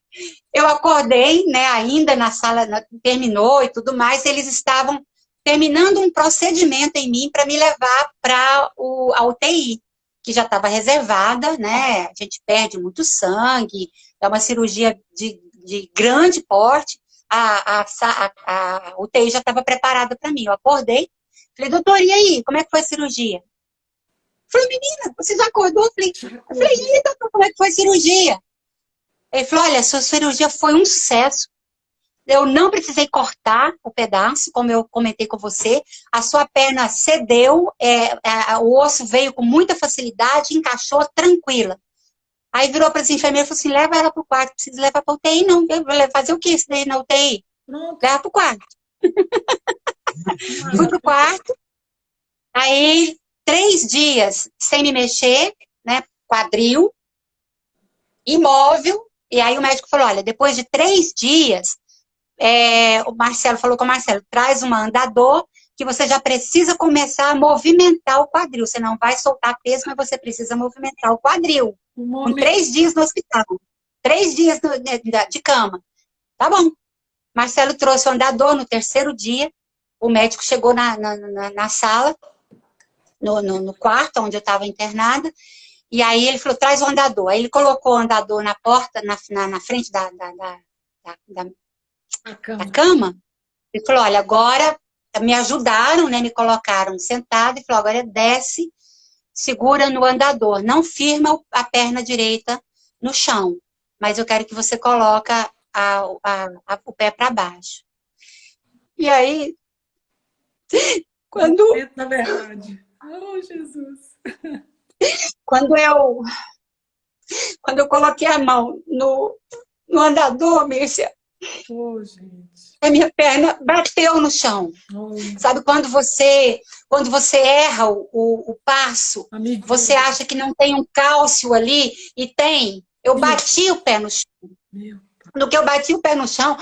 eu acordei, né, ainda na sala, terminou e tudo mais, eles estavam terminando um procedimento em mim para me levar para a UTI, que já estava reservada, né, a gente perde muito sangue, é uma cirurgia de grande porte, a UTI já estava preparada para mim, eu acordei, falei, doutor, e aí, como é que foi a cirurgia? Falei, menina, você já acordou? Eu falei, e aí, doutor, como é que foi a cirurgia? Ele falou, olha, a sua cirurgia foi um sucesso. Eu não precisei cortar o pedaço, como eu comentei com você. A sua perna cedeu, o osso veio com muita facilidade, encaixou tranquila. Aí virou para as enfermeiras e falou assim, leva ela pro quarto, precisa levar pra UTI, não. Eu vou fazer o que isso daí na UTI? Pronto. Leva pro quarto. Fui pro Maravilha. quarto, aí 3 dias sem me mexer, né? Quadril, imóvel. E aí o médico falou, olha, depois de 3 dias, o Marcelo falou com o Marcelo, traz uma andador que você já precisa começar a movimentar o quadril. Você não vai soltar peso, mas você precisa movimentar o quadril. Um Com momento. 3 dias no hospital. 3 dias de cama. Tá bom. Marcelo trouxe o andador no terceiro dia. O médico chegou na sala, no quarto onde eu estava internada. E aí ele falou, traz o andador. Aí ele colocou o andador na porta, na frente da A da cama. cama. Ele falou, olha, agora me ajudaram, né? Me colocaram sentada e falou, agora desce, segura no andador. Não firma a perna direita no chão, mas eu quero que você coloque o pé para baixo. E aí, quando, Momento da verdade. Oh, Jesus. quando, eu, quando eu coloquei a mão no andador, Mírcia, Oh, gente. a minha perna bateu no chão. Oh, Sabe, quando você erra o passo, a você medida. acha que não tem um cálcio ali, e tem. Eu Isso. bati o pé no chão. Meu. No que eu bati o pé no chão,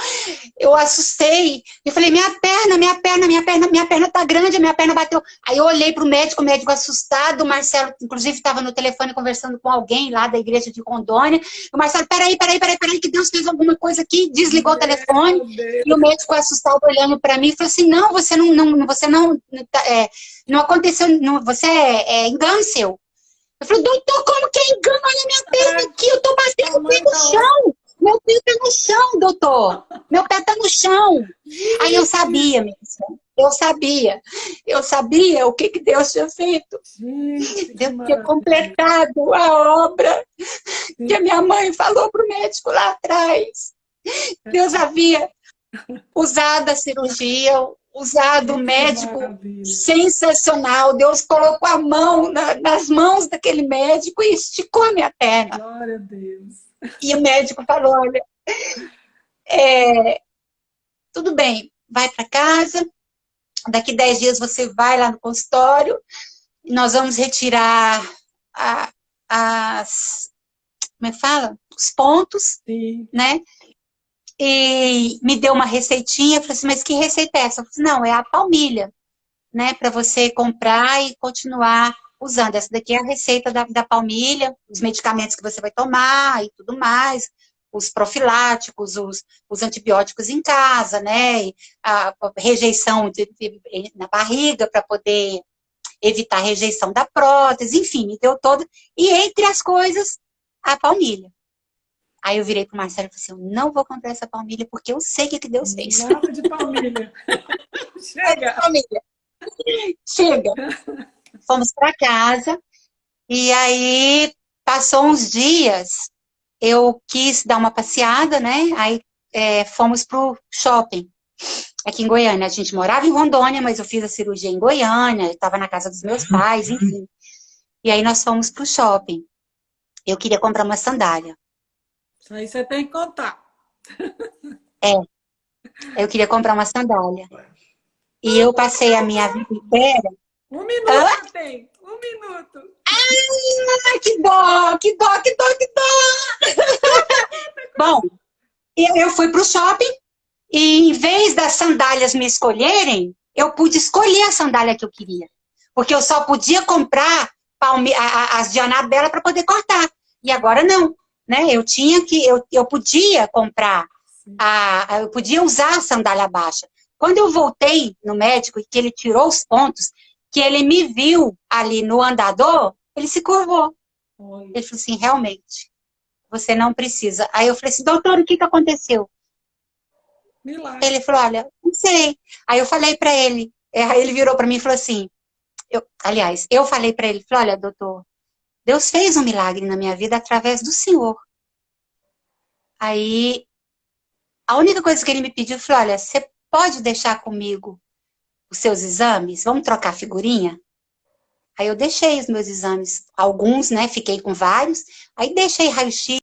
eu assustei. Eu falei, minha perna tá grande, a minha perna bateu. Aí eu olhei pro médico, o médico assustado, o Marcelo, inclusive, estava no telefone conversando com alguém lá da igreja de Rondônia. O Marcelo, peraí, que Deus fez alguma coisa aqui, desligou o telefone. Meu Deus. E o médico assustado olhando para mim, falou assim, não, você não aconteceu, não, você é engano seu. Eu falei, doutor, como que é engano? Olha a minha Ai, perna aqui, eu tô batendo o pé tamanho no da hora. chão. Meu pé tá no chão, doutor. Meu pé tá no chão. Aí eu sabia, minha senhora. Eu sabia o que Deus tinha feito. Gente, que Deus tinha maravilha. completado a obra que a Sim, minha mãe falou pro médico lá atrás. Deus havia usado a cirurgia, usado o que médico maravilha. sensacional. Deus colocou a mão nas mãos daquele médico e esticou a minha perna. Glória a Deus. E o médico falou, olha, tudo bem, vai para casa, daqui 10 dias você vai lá no consultório, e nós vamos retirar as, como é que fala? Os pontos, Sim. né? E me deu uma receitinha, eu falei assim, mas que receita é essa? Eu falei assim, não, é a palmilha, né? Para você comprar e continuar usando. Essa daqui é a receita da palmilha, os medicamentos que você vai tomar e tudo mais, os profiláticos, os antibióticos em casa, né? E a rejeição na barriga para poder evitar a rejeição da prótese, enfim, me deu todo. E entre as coisas, a palmilha. Aí eu virei pro Marcelo e falei assim, eu não vou comprar essa palmilha porque eu sei o que Deus fez. Nada de palmilha. Chega. Palmilha, chega. Fomos para casa e aí passou uns dias, eu quis dar uma passeada, né? Aí fomos pro shopping aqui em Goiânia. A gente morava em Rondônia, mas eu fiz a cirurgia em Goiânia, estava na casa dos meus pais, enfim. E aí nós fomos pro shopping. Eu queria comprar uma sandália. Isso aí você tem que contar. Eu queria comprar uma sandália. E eu passei a minha vida inteira. Um minuto eu tenho. Um minuto. Ai, que dó, que dó, que dó, que dó. Bom, eu fui pro shopping e em vez das sandálias me escolherem, eu pude escolher a sandália que eu queria. Porque eu só podia comprar as de Anabela para poder cortar. E agora não, né? Eu podia comprar, eu podia usar a sandália baixa. Quando eu voltei no médico e que ele tirou os pontos, que ele me viu ali no andador, ele se curvou. Olha, Ele falou assim, realmente, você não precisa. Aí eu falei assim, doutor, o que aconteceu? milagre. Ele falou, olha, não sei. Aí eu falei para ele, aí ele virou para mim e falou assim, eu falei para ele, falei, olha, doutor, Deus fez um milagre na minha vida através do senhor. Aí, a única coisa que ele me pediu, foi, olha, você pode deixar comigo os seus exames? Vamos trocar figurinha? Aí eu deixei os meus exames, alguns, né? Fiquei com vários. Aí deixei raio-x,